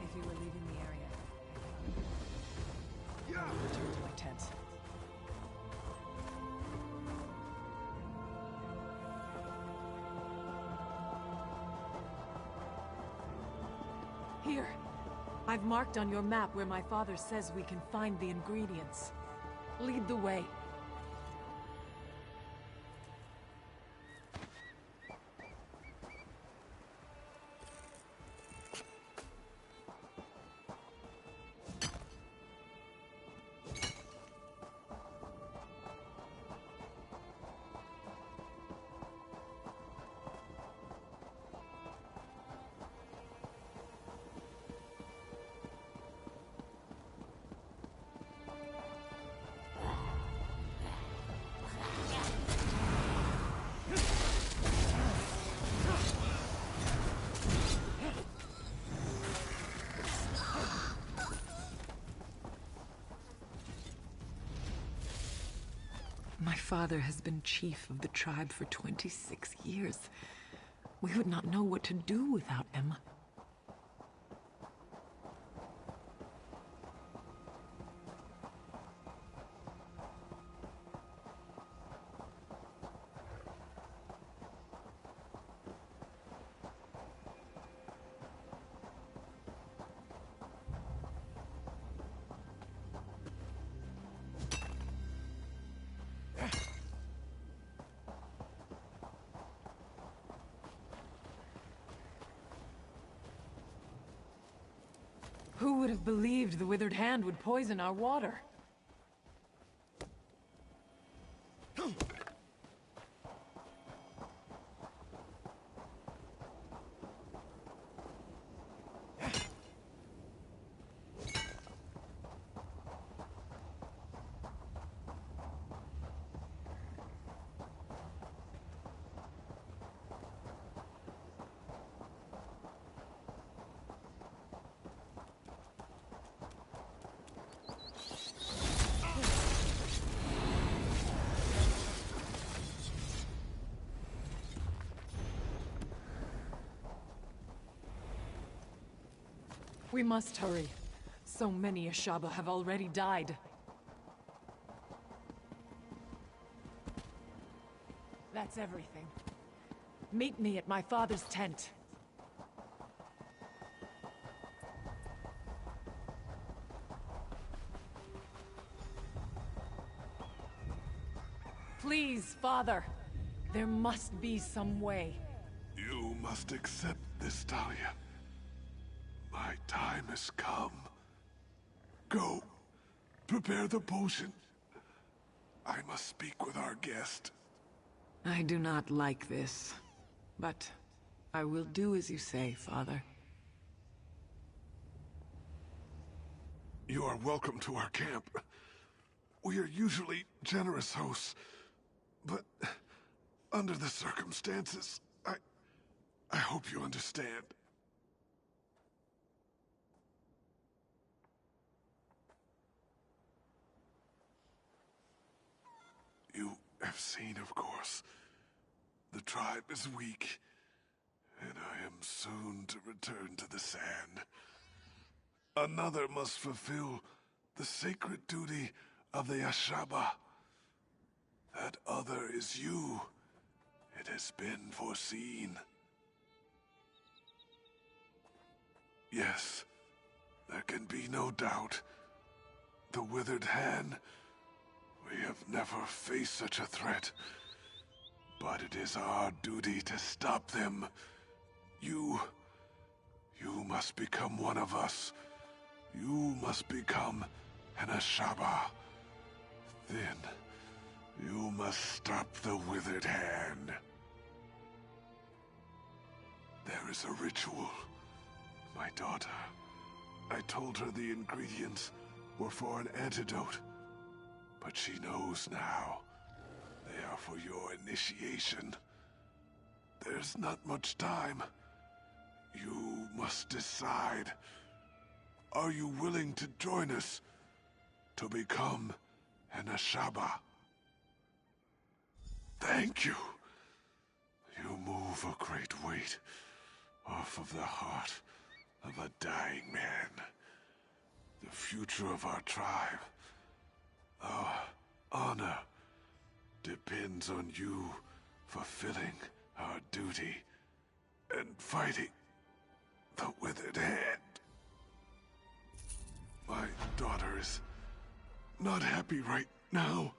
If you were leaving the area, I will return to my tent. Here. I've marked on your map where my father says we can find the ingredients. Lead the way. My father has been chief of the tribe for 26 years. We would not know what to do without him. Who would have believed the withered hand would poison our water? We must hurry. So many Ashaba have already died. That's everything. Meet me at my father's tent. Please, Father. There must be some way. You must accept this, Talia. My time has come. Go. Prepare the potion. I must speak with our guest. I do not like this, but I will do as you say, Father. You are welcome to our camp. We are usually generous hosts, but under the circumstances, I hope you understand. You have seen, of course. The tribe is weak, and I am soon to return to the sand. Another must fulfill the sacred duty of the Ashaba. That other is you. It has been foreseen. Yes, there can be no doubt. The withered hand. We have never faced such a threat. But it is our duty to stop them. You must become one of us. You must become an Ashaba. Then, you must stop the withered hand. There is a ritual. My daughter. I told her the ingredients were for an antidote. But she knows now. They are for your initiation. There's not much time. You must decide. Are you willing to join us to become an Ashaba? Thank you. You move a great weight off of the heart of a dying man. The future of our tribe, our honor, depends on you fulfilling our duty and fighting the withered hand. My daughter is not happy right now.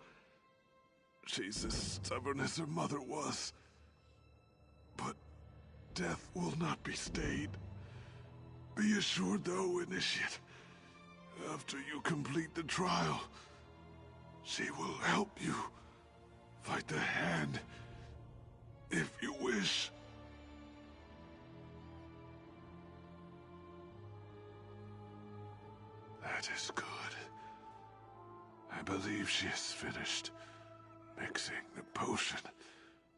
She's as stubborn as her mother was. But death will not be stayed. Be assured, though, Initiate, after you complete the trial, she will help you fight the Hand, if you wish. That is good. I believe she is finished mixing the potion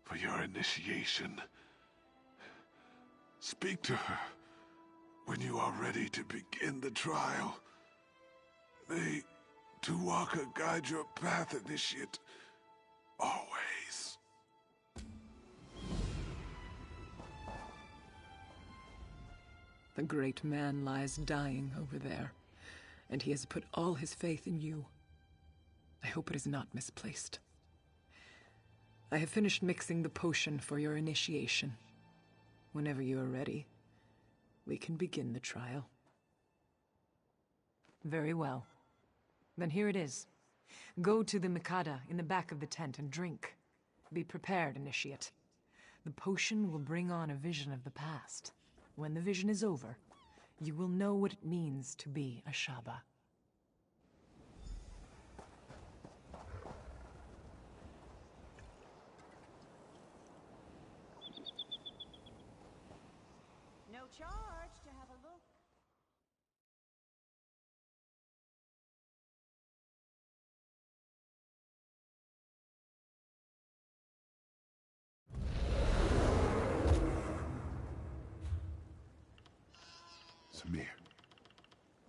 for your initiation. Speak to her when you are ready to begin the trial. May Tuwaka guide your path, Initiate. Always. The great man lies dying over there, and he has put all his faith in you. I hope it is not misplaced. I have finished mixing the potion for your initiation. Whenever you are ready, we can begin the trial. Very well. Then here it is. Go to the Mikada in the back of the tent and drink. Be prepared, Initiate. The potion will bring on a vision of the past. When the vision is over, you will know what it means to be a Shaba. No charge to have a look.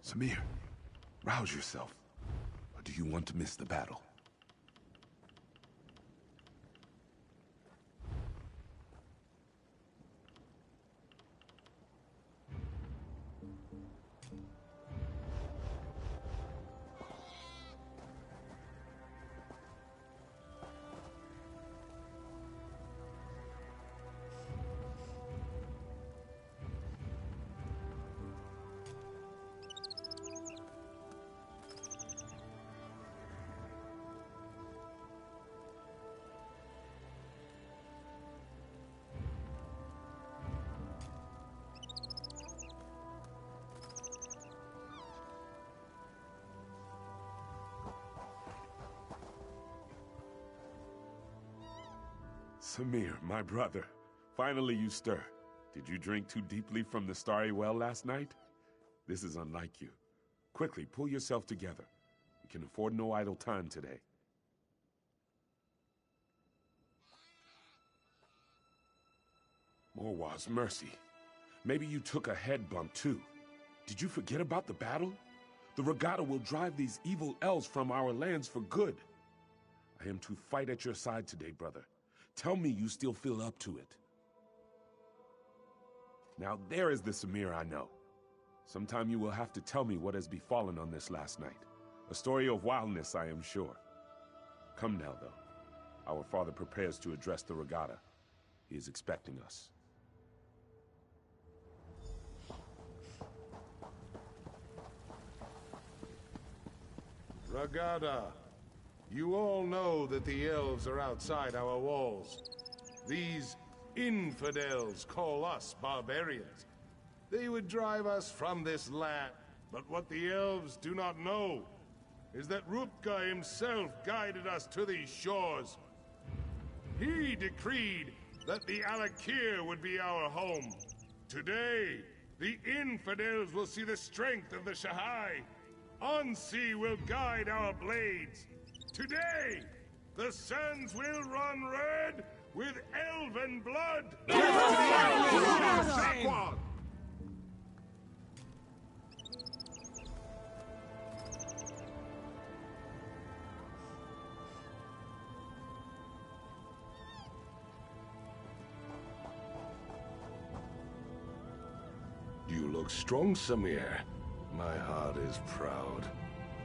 Samir, rouse yourself. Or do you want to miss the battle? Samir, my brother. Finally you stir. Did you drink too deeply from the starry well last night? This is unlike you. Quickly, pull yourself together. We can afford no idle time today. Morwa's mercy. Maybe you took a head bump too. Did you forget about the battle? The regatta will drive these evil elves from our lands for good. I am to fight at your side today, brother. Tell me you still feel up to it. Now there is the Samir I know. Sometime you will have to tell me what has befallen on this last night. A story of wildness, I am sure. Come now, though. Our father prepares to address the regatta. He is expecting us. Regatta, you all know that the elves are outside our walls. These infidels call us barbarians. They would drive us from this land. But what the elves do not know is that Rupka himself guided us to these shores. He decreed that the Alik'r would be our home. Today, the infidels will see the strength of the Shahai. Ansi will guide our blades. Today, the sands will run red with elven blood! You look strong, Samir. My heart is proud.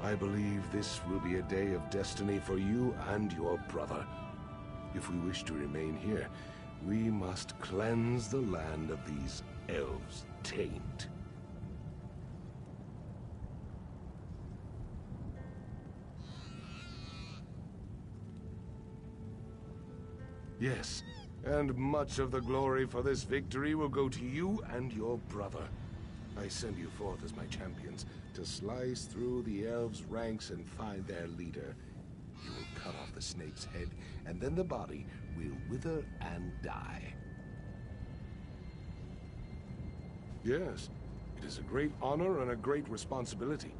I believe this will be a day of destiny for you and your brother. If we wish to remain here, we must cleanse the land of these elves' taint. Yes, and much of the glory for this victory will go to you and your brother. I send you forth as my champions to slice through the elves' ranks and find their leader. You will cut off the snake's head, and then the body will wither and die. Yes, it is a great honor and a great responsibility,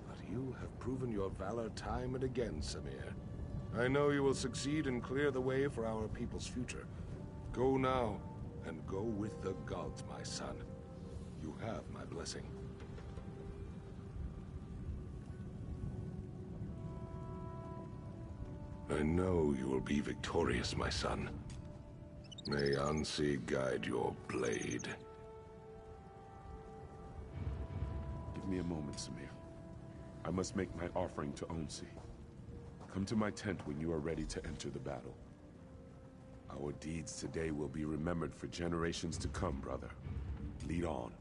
but you have proven your valor time and again, Samir. I know you will succeed and clear the way for our people's future. Go now, and go with the gods, my son. You have my blessing. I know you will be victorious, my son. May Ansi guide your blade. Give me a moment, Samir. I must make my offering to Onsi. Come to my tent when you are ready to enter the battle. Our deeds today will be remembered for generations to come, brother. Lead on.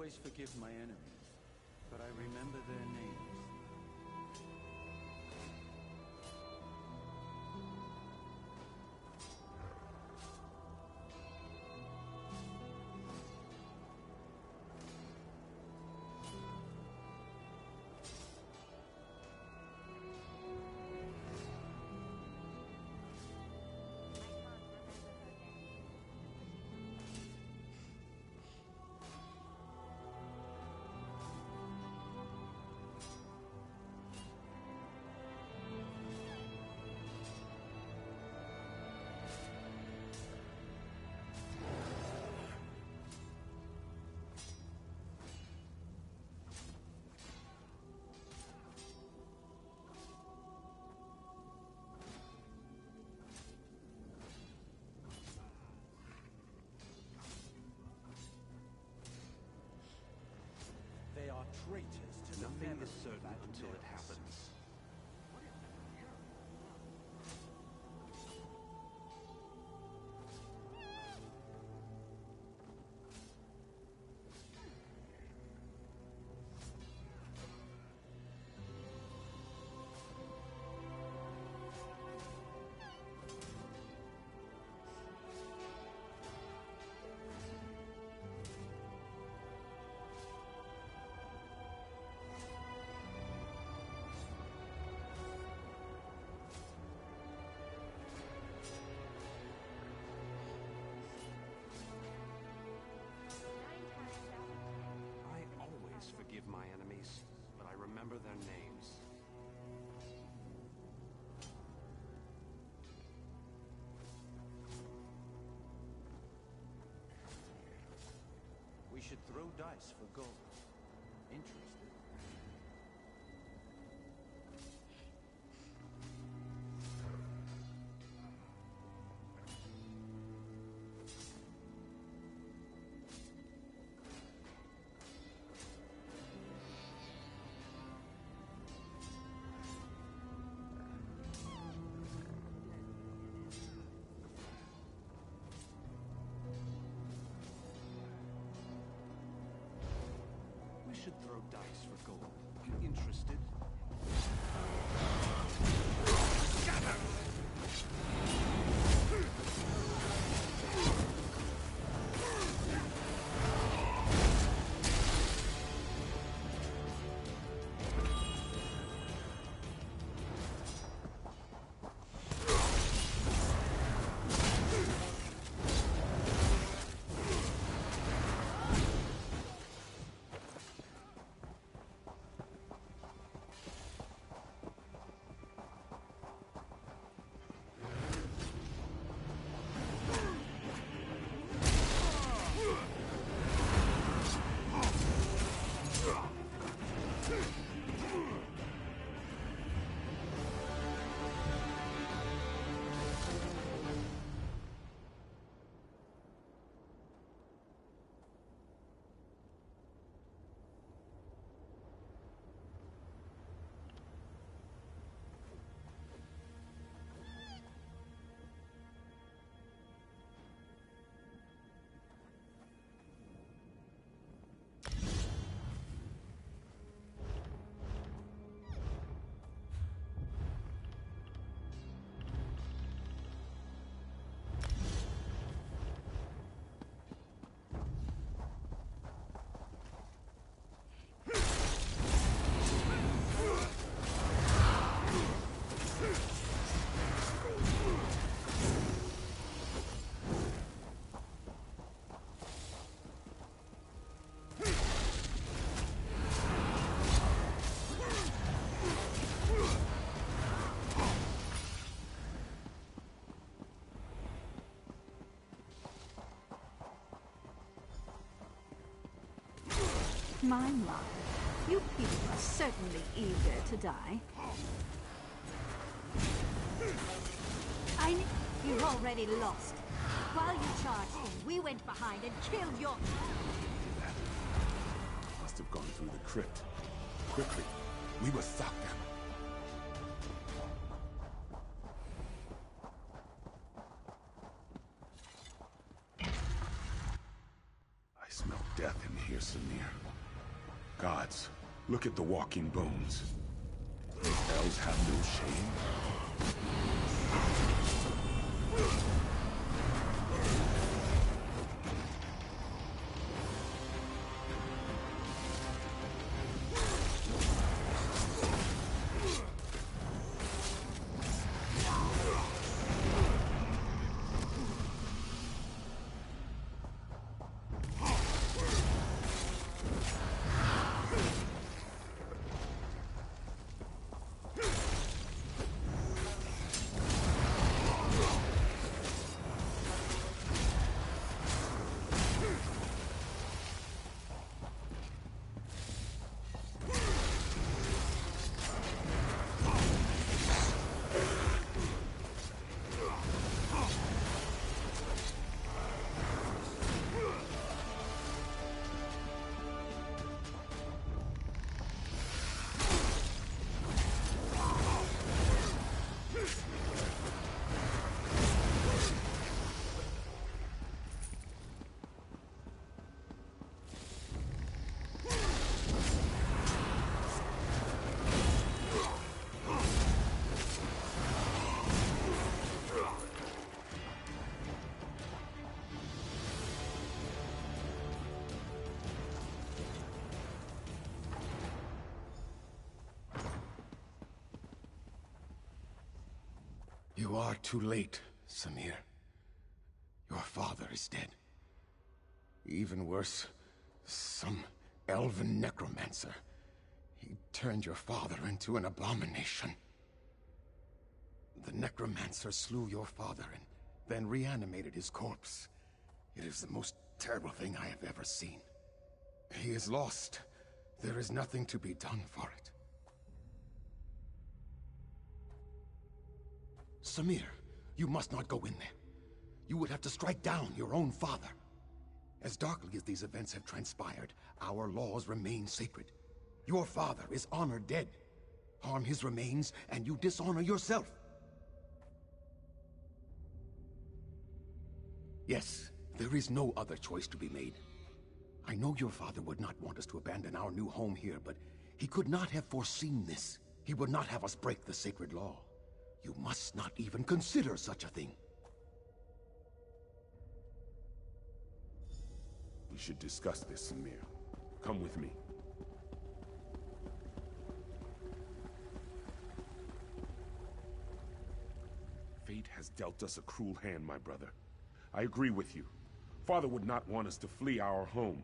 always forgive my enemies, but I remember their names. They are traitors to Nothing is certain until it happens. Forgive my enemies, but I remember their names. We should throw dice for gold. Interested? Should throw dice for gold. You interested? My luck. You people are certainly eager to die. You've already lost. While you charged in, we went behind and killed your... Must have gone through the crypt. Quickly, we must stop them. I smell death in here. here, Samir. Gods, look at the walking bones. These elves have no shame. You are too late, Samir. Your father is dead. Even worse, some elven necromancer. He turned your father into an abomination. The necromancer slew your father and then reanimated his corpse. It is the most terrible thing I have ever seen. He is lost. There is nothing to be done for it. Samir, you must not go in there. You would have to strike down your own father. As darkly as these events have transpired, our laws remain sacred. Your father is honored dead. Harm his remains, and you dishonor yourself. Yes, there is no other choice to be made. I know your father would not want us to abandon our new home here, but he could not have foreseen this. He would not have us break the sacred law. You must not even consider such a thing. We should discuss this, Samir. Come with me. Fate has dealt us a cruel hand, my brother. I agree with you. Father would not want us to flee our home.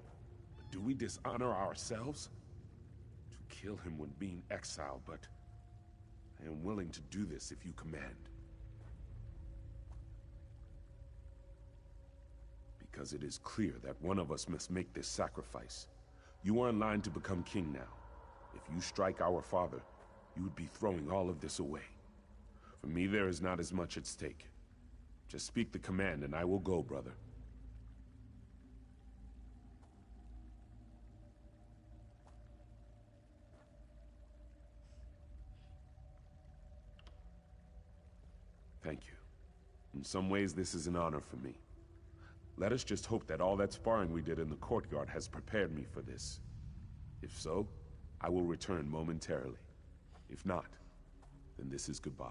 But do we dishonor ourselves? To kill him would mean exile, but I am willing to do this if you command. Because it is clear that one of us must make this sacrifice. You are in line to become king now. If you strike our father, you would be throwing all of this away. For me, there is not as much at stake. Just speak the command and I will go, brother. Thank you. In some ways, this is an honor for me. Let us just hope that all that sparring we did in the courtyard has prepared me for this. If so, I will return momentarily. If not, then this is goodbye.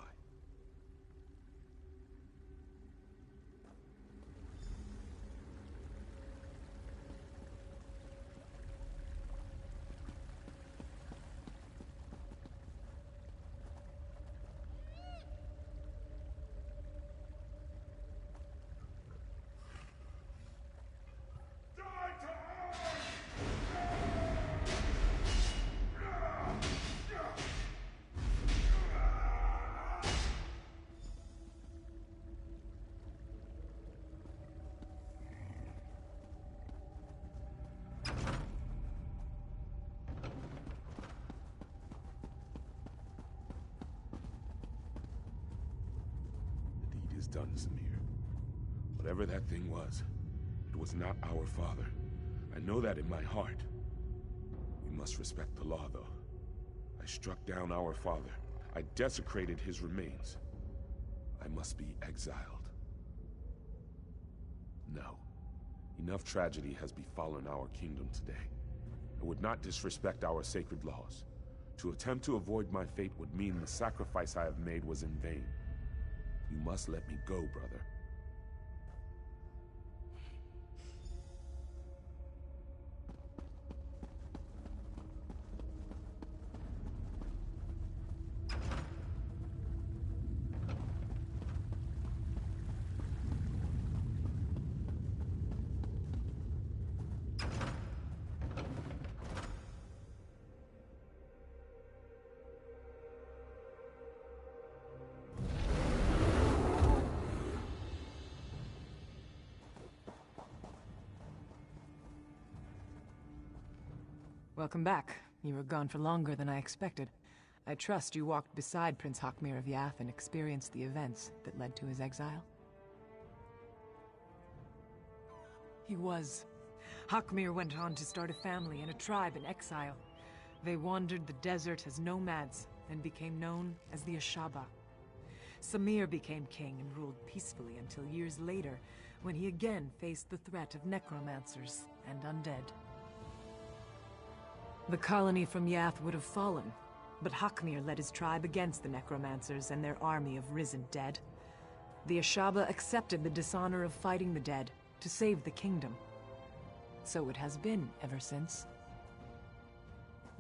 Done, Samir. Whatever that thing was, it was not our father. I know that in my heart. We must respect the law, though. I struck down our father. I desecrated his remains. I must be exiled. No. Enough tragedy has befallen our kingdom today. I would not disrespect our sacred laws. To attempt to avoid my fate would mean the sacrifice I have made was in vain. You must let me go, brother. Welcome back. You were gone for longer than I expected. I trust you walked beside Prince Alik'r of Yath and experienced the events that led to his exile. He was. Alik'r went on to start a family and a tribe in exile. They wandered the desert as nomads and became known as the Ashaba. Samir became king and ruled peacefully until years later, when he again faced the threat of necromancers and undead. The colony from Yath would have fallen, but Alik'r led his tribe against the necromancers and their army of risen dead. The Ashaba accepted the dishonor of fighting the dead to save the kingdom. So it has been ever since.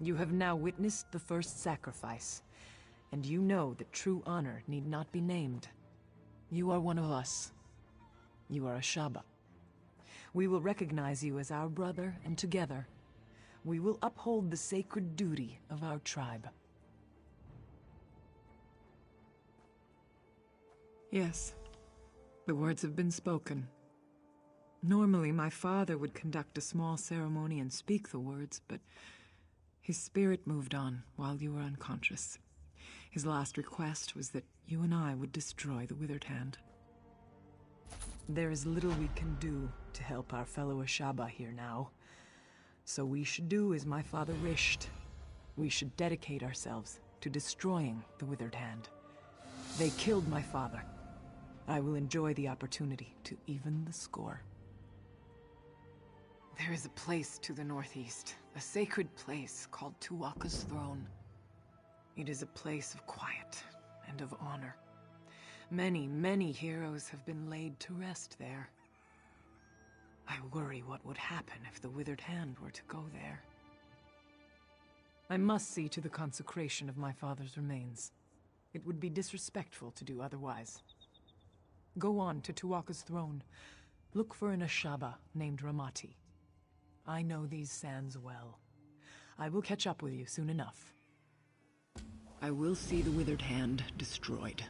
You have now witnessed the first sacrifice, and you know that true honor need not be named. You are one of us. You are Ashaba. We will recognize you as our brother, and together, we will uphold the sacred duty of our tribe. Yes, the words have been spoken. Normally, my father would conduct a small ceremony and speak the words, but his spirit moved on while you were unconscious. His last request was that you and I would destroy the Withered Hand. There is little we can do to help our fellow Ashaba here now. So we should do as my father wished. We should dedicate ourselves to destroying the Withered Hand. They killed my father. I will enjoy the opportunity to even the score. There is a place to the northeast, a sacred place called Tu'whacca's Throne. It is a place of quiet and of honor. Many, many heroes have been laid to rest there. I worry what would happen if the Withered Hand were to go there. I must see to the consecration of my father's remains. It would be disrespectful to do otherwise. Go on to Tu'whacca's Throne. Look for an Ashaba named Ramati. I know these sands well. I will catch up with you soon enough. I will see the Withered Hand destroyed.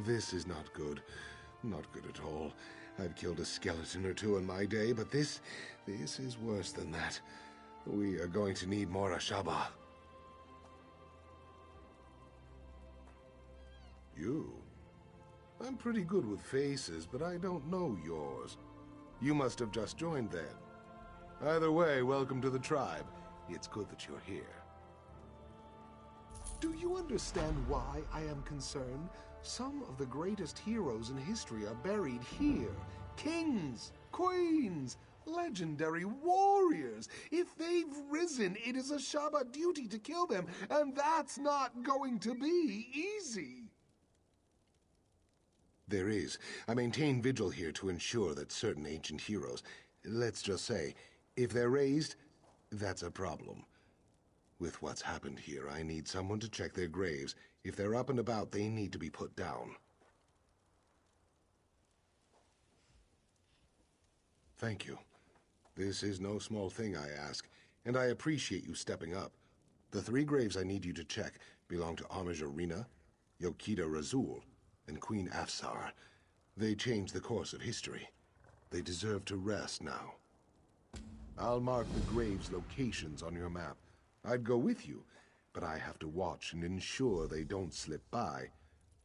This is not good. Not good at all. I've killed a skeleton or two in my day, but this is worse than that. We are going to need more Ashaba. You? I'm pretty good with faces, but I don't know yours. You must have just joined then. Either way, welcome to the tribe. It's good that you're here. Do you understand why I am concerned? Some of the greatest heroes in history are buried here. Kings, queens, legendary warriors. If they've risen, it is Ashaba duty to kill them, and that's not going to be easy. There is. I maintain vigil here to ensure that certain ancient heroes, let's just say, if they're raised, that's a problem. With what's happened here, I need someone to check their graves. If they're up and about, they need to be put down. Thank you. This is no small thing, I ask, and I appreciate you stepping up. The 3 graves I need you to check belong to Armage Arena, Yokita Razul, and Queen Afsar. They changed the course of history. They deserve to rest now. I'll mark the graves' locations on your map. I'd go with you, but I have to watch and ensure they don't slip by.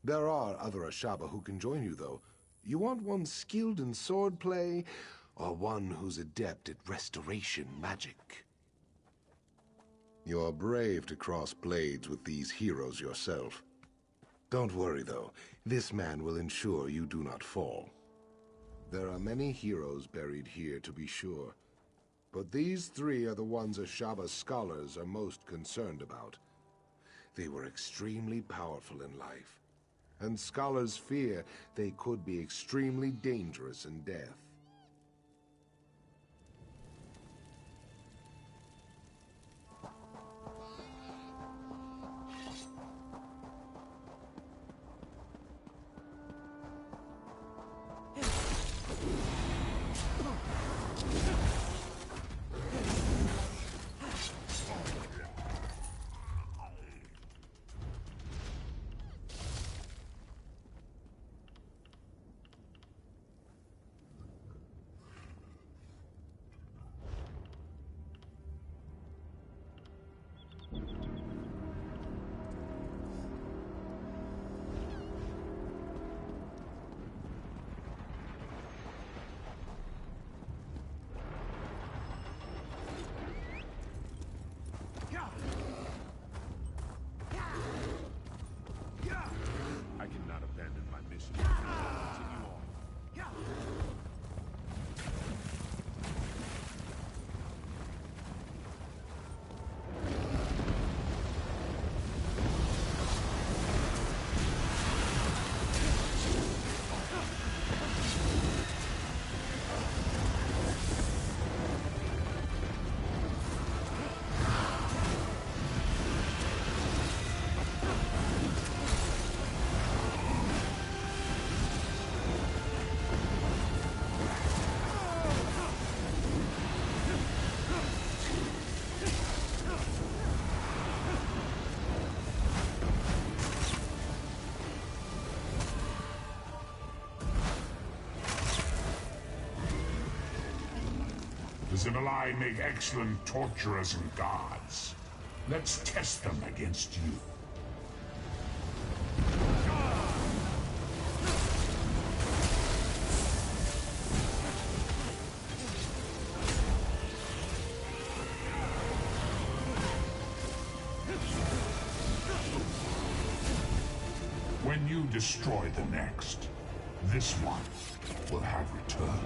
There are other Ashaba who can join you, though. You want one skilled in swordplay, or one who's adept at restoration magic? You're brave to cross blades with these heroes yourself. Don't worry, though. This man will ensure you do not fall. There are many heroes buried here, to be sure. But these 3 are the ones Ashaba's scholars are most concerned about. They were extremely powerful in life, and scholars fear they could be extremely dangerous in death. The Zibalai make excellent torturers and guards. Let's test them against you. When you destroy the next, this one will have returned.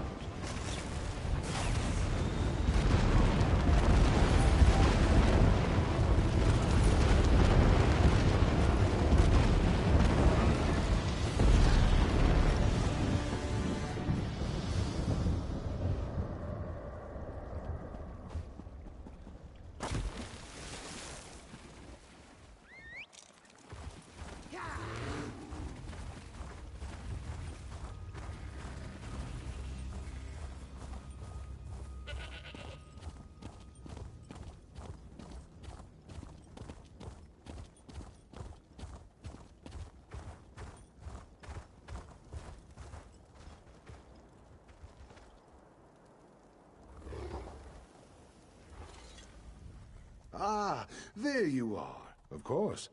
There you are. Of course.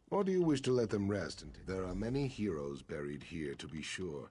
Or do you wish to let them rest? And there are many heroes buried here, to be sure.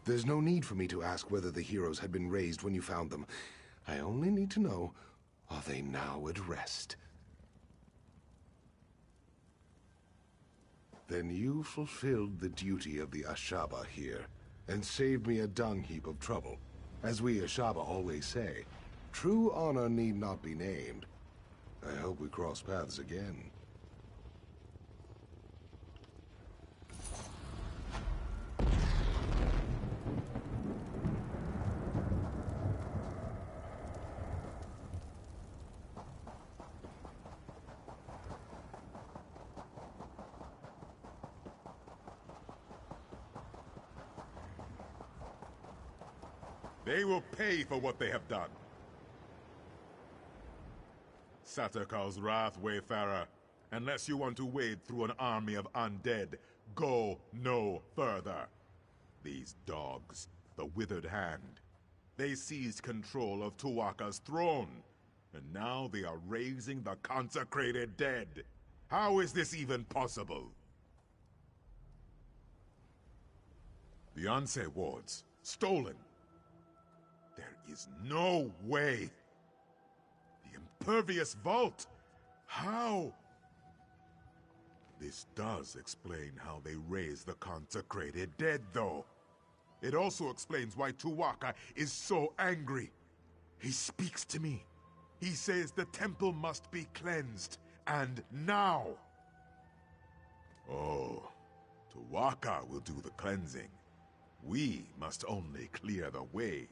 There's no need for me to ask whether the heroes had been raised when you found them. I only need to know, are they now at rest? Then you fulfilled the duty of the Ashaba here, and saved me a dung heap of trouble. As we Ashaba always say, true honor need not be named. I hope we cross paths again. They will pay for what they have done. Satakar's wrath, Wayfarer. Unless you want to wade through an army of undead, go no further. These dogs, the Withered Hand, they seized control of Tuwaka's throne, and now they are raising the consecrated dead. How is this even possible? The Anse wards, stolen. There is no way. The impervious vault. How? This does explain how they raise the consecrated dead, though. It also explains why Tuwaka is so angry. He speaks to me. He says the temple must be cleansed, and now. Oh, Tuwaka will do the cleansing. We must only clear the way.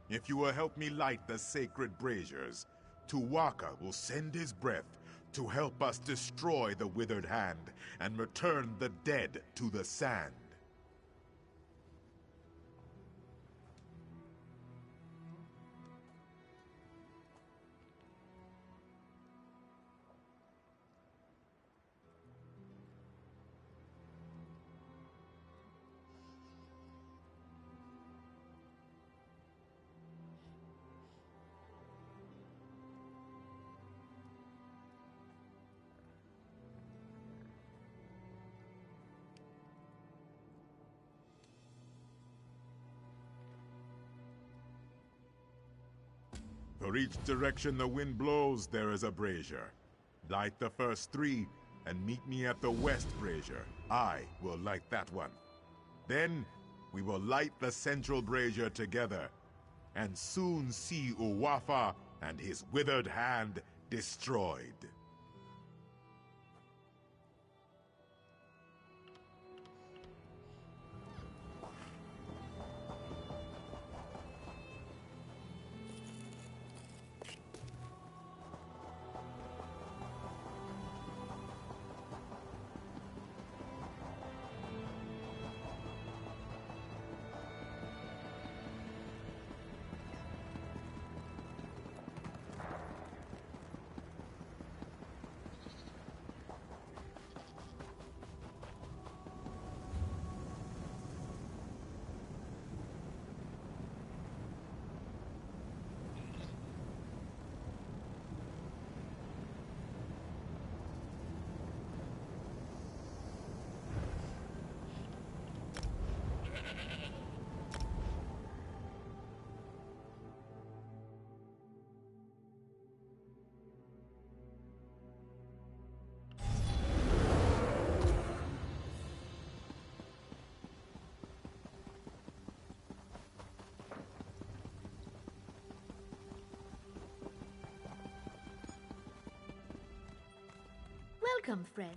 If you will help me light the sacred braziers, Tuwaka will send his breath to help us destroy the Withered Hand and return the dead to the sand. For each direction the wind blows, there is a brazier. Light the first 3, and meet me at the west brazier. I will light that one. Then, we will light the central brazier together, and soon see Uwafa and his Withered Hand destroyed. Welcome, friend.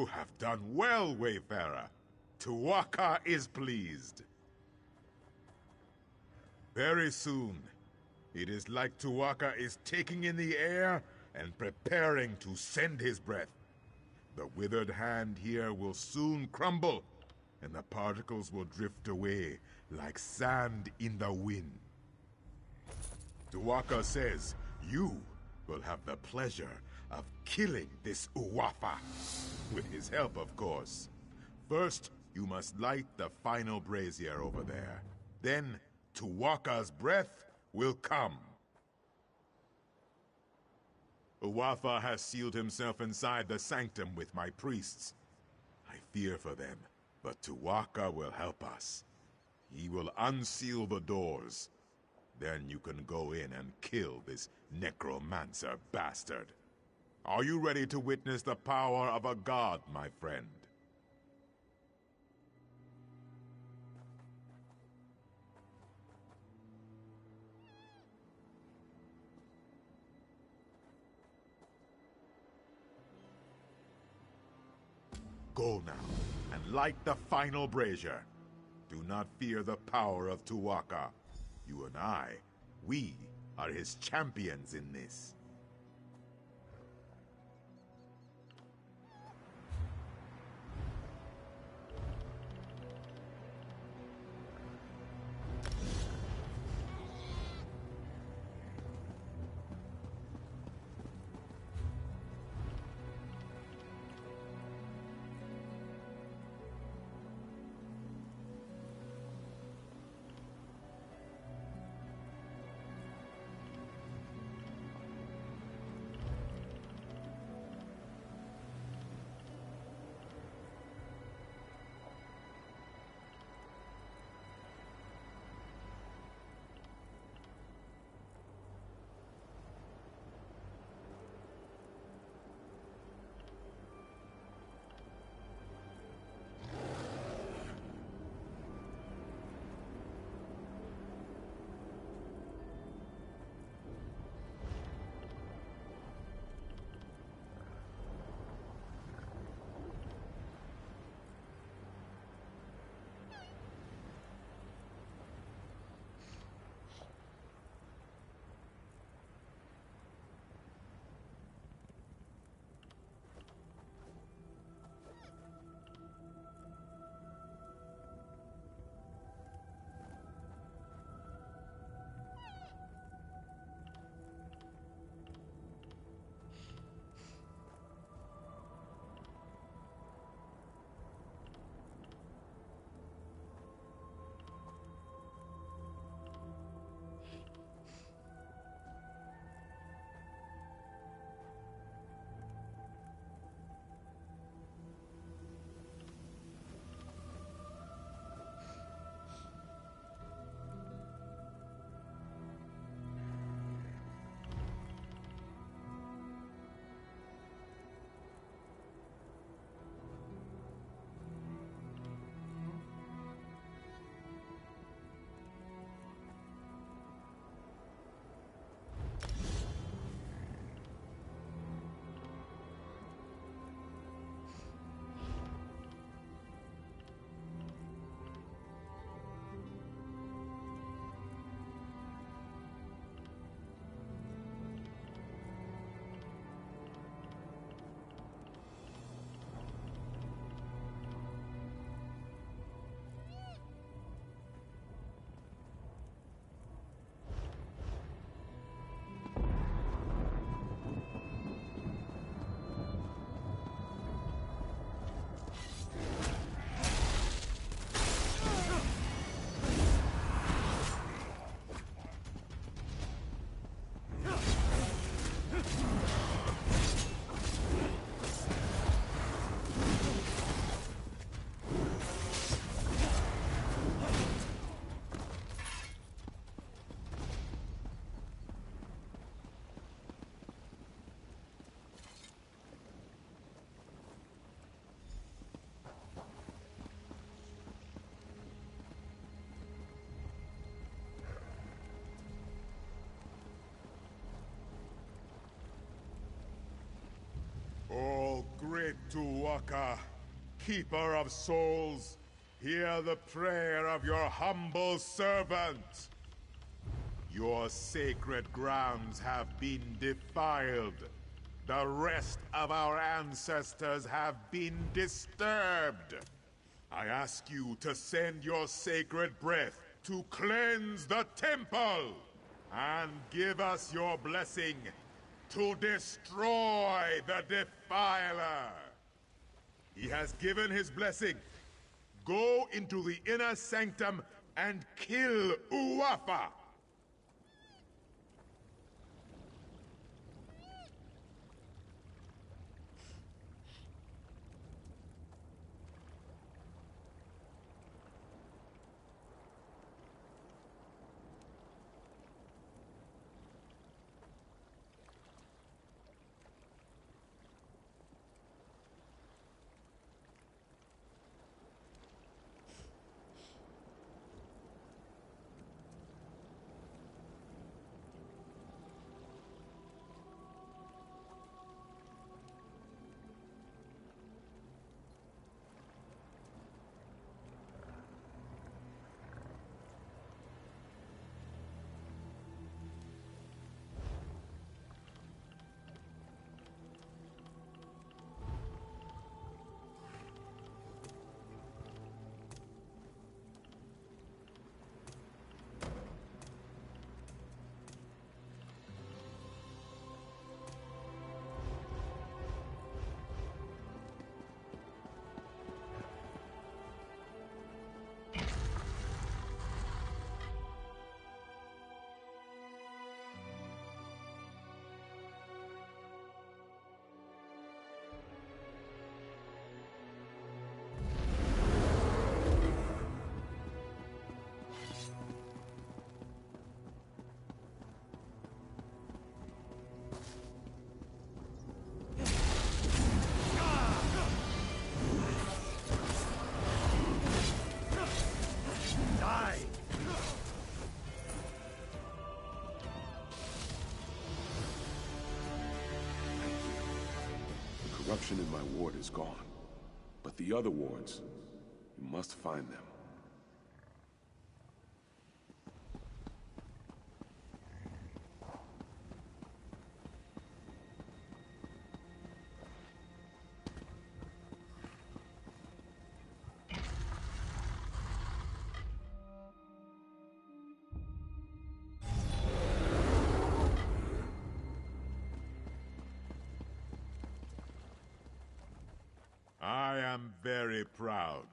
You have done well, Wayfarer. Tuwaka is pleased. Very soon, it is like Tuwaka is taking in the air and preparing to send his breath. The withered hand here will soon crumble, and the particles will drift away like sand in the wind. Tuwaka says you will have the pleasure of killing this Uwafa. With his help, of course. First, you must light the final brazier over there. Then, Tuwaka's breath will come. Uwafa has sealed himself inside the sanctum with my priests. I fear for them, but Tuwaka will help us. He will unseal the doors. Then you can go in and kill this necromancer bastard. Are you ready to witness the power of a god, my friend? Go now, and light the final brazier. Do not fear the power of Tuwaka. You and I, we are his champions in this. Great Tuwaka, keeper of souls, hear the prayer of your humble servant. Your sacred grounds have been defiled. The rest of our ancestors have been disturbed. I ask you to send your sacred breath to cleanse the temple, and give us your blessing to destroy the defiler. He has given his blessing. Go into the inner sanctum and kill Uwafa. Corruption in my ward is gone. But the other wards, you must find them. I am very proud.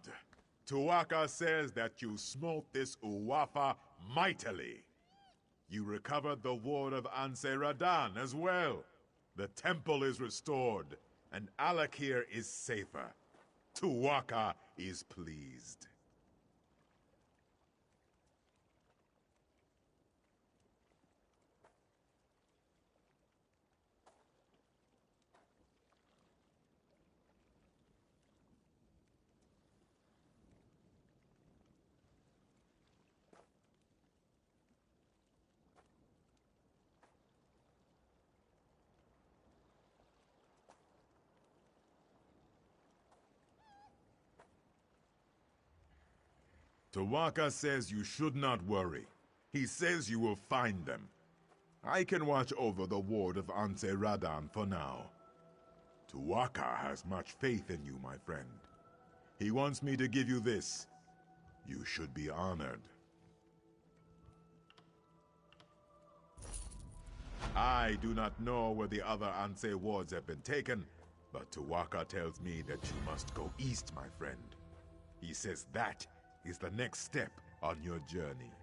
Tuwaka says that you smote this Uwafa mightily. You recovered the ward of Radan as well. The temple is restored, and Alik'r is safer. Tuwaka is pleased. Tuwaka says you should not worry. He says you will find them. I can watch over the ward of Radan for now. Tuwaka has much faith in you, my friend. He wants me to give you this. You should be honored. I do not know where the other Anse wards have been taken, but Tuwaka tells me that you must go east, my friend. He says that is the next step on your journey.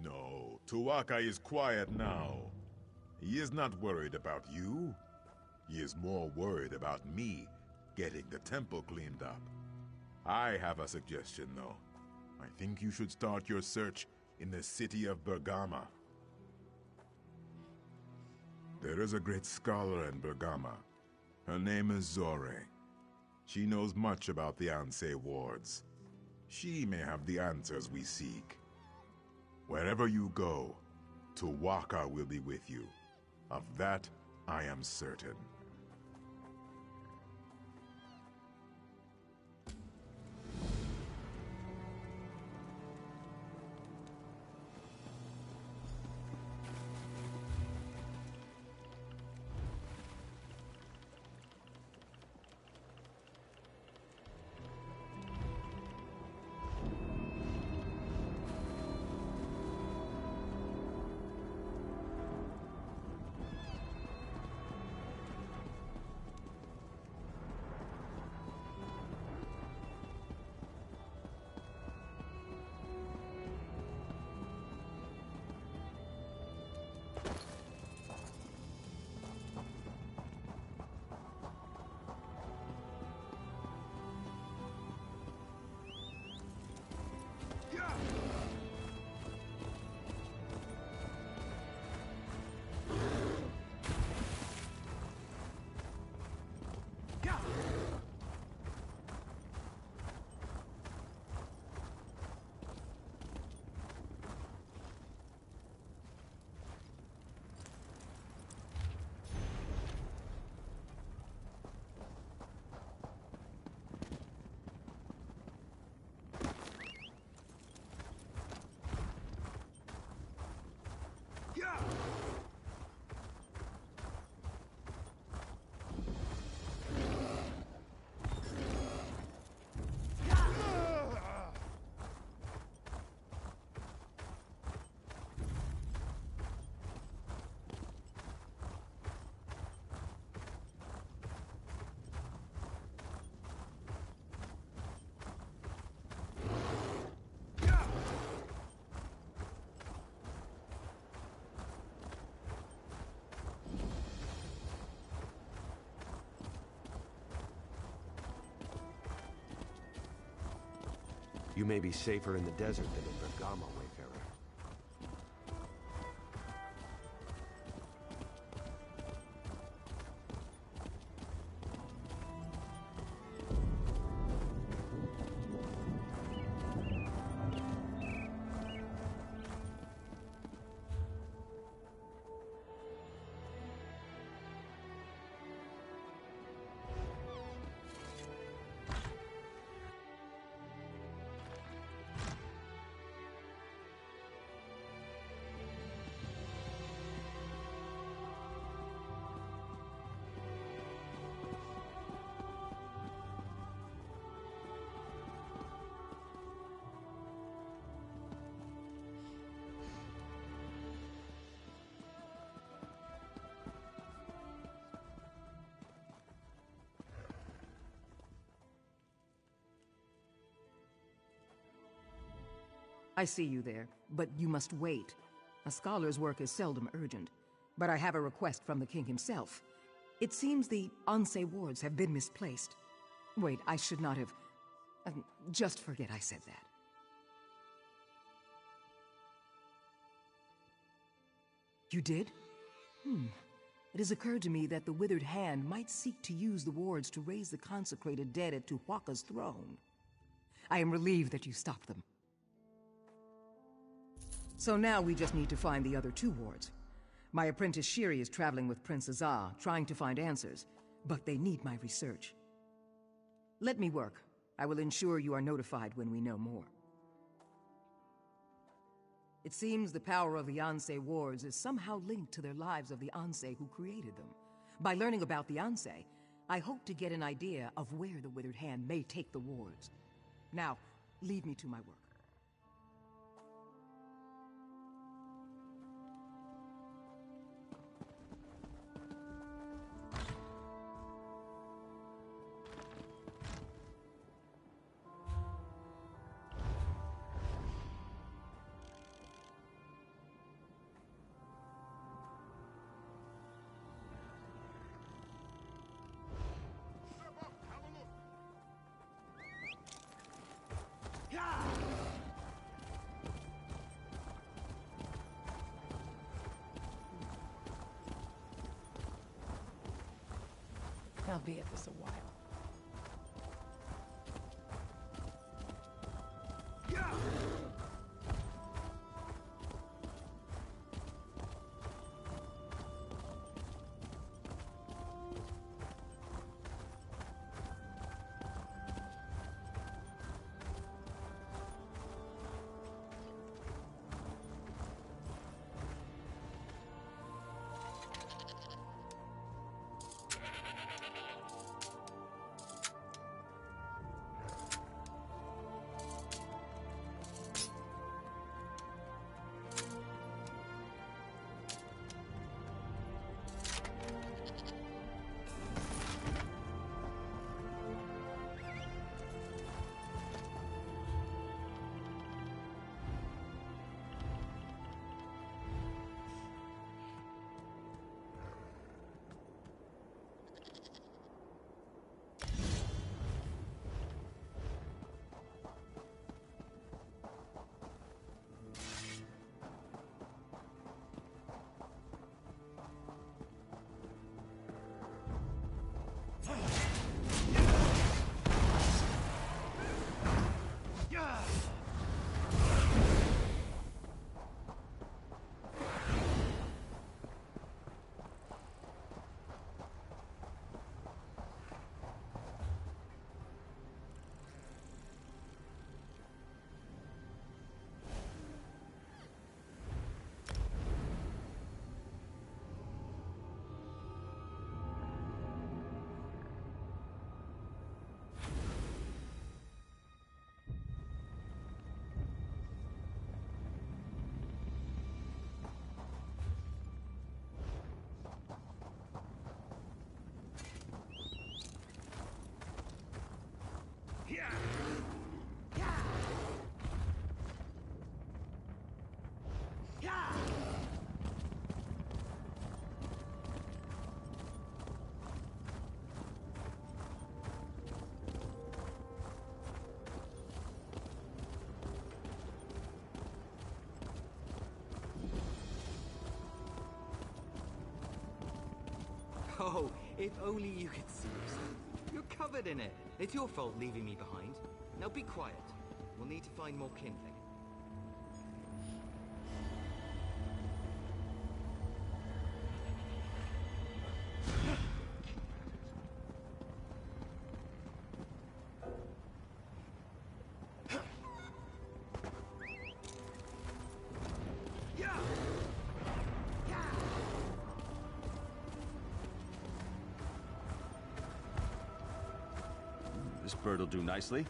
No, Tuwaka is quiet now. He is not worried about you. He is more worried about me getting the temple cleaned up. I have a suggestion, though. I think you should start your search in the city of Bergama. There is a great scholar in Bergama. Her name is Zore. She knows much about the Anse wards. She may have the answers we seek. Wherever you go, Tuwaka will be with you. Of that, I am certain. You may be safer in the desert than in Bergamo, Wayfarer. I see you there, but you must wait. A scholar's work is seldom urgent, but I have a request from the king himself. It seems the Anse wards have been misplaced. Wait, I should not have... just forget I said that. You did? It has occurred to me that the Withered Hand might seek to use the wards to raise the consecrated dead at Tuhuaca's throne. I am relieved that you stopped them. So now we just need to find the other 2 wards. My apprentice Shiri is traveling with Prince Azar, trying to find answers, but they need my research. Let me work. I will ensure you are notified when we know more. It seems the power of the Anse wards is somehow linked to their lives of the Anse who created them. By learning about the Anse, I hope to get an idea of where the Withered Hand may take the wards. Now, leave me to my work. I'll be at this a while. Oh, if only you could see yourself. You're covered in it. It's your fault leaving me behind. Now be quiet. We'll need to find more kindling. This bird'll do nicely.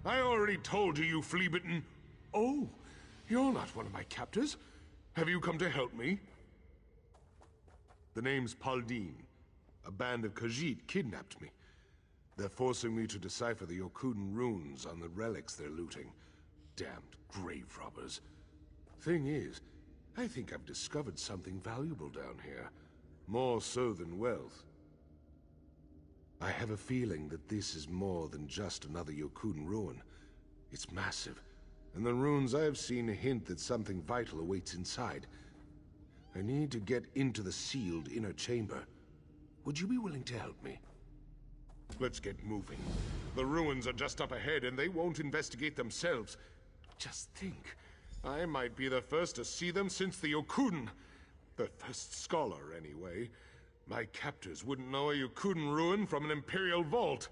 I already told you, you flea-bitten. Oh, you're not one of my captors. Have you come to help me? The name's Paldine. A band of Khajiit kidnapped me. They're forcing me to decipher the Yokuden runes on the relics they're looting. Damned grave robbers. Thing is, I think I've discovered something valuable down here. More so than wealth. I have a feeling that this is more than just another Yokuden ruin. It's massive, and the runes I've seen hint that something vital awaits inside. I need to get into the sealed inner chamber. Would you be willing to help me? Let's get moving. The ruins are just up ahead, and they won't investigate themselves. Just think, I might be the first to see them since the Yokuden. The first scholar, anyway. My captors wouldn't know a Yokuden ruin from an Imperial vault.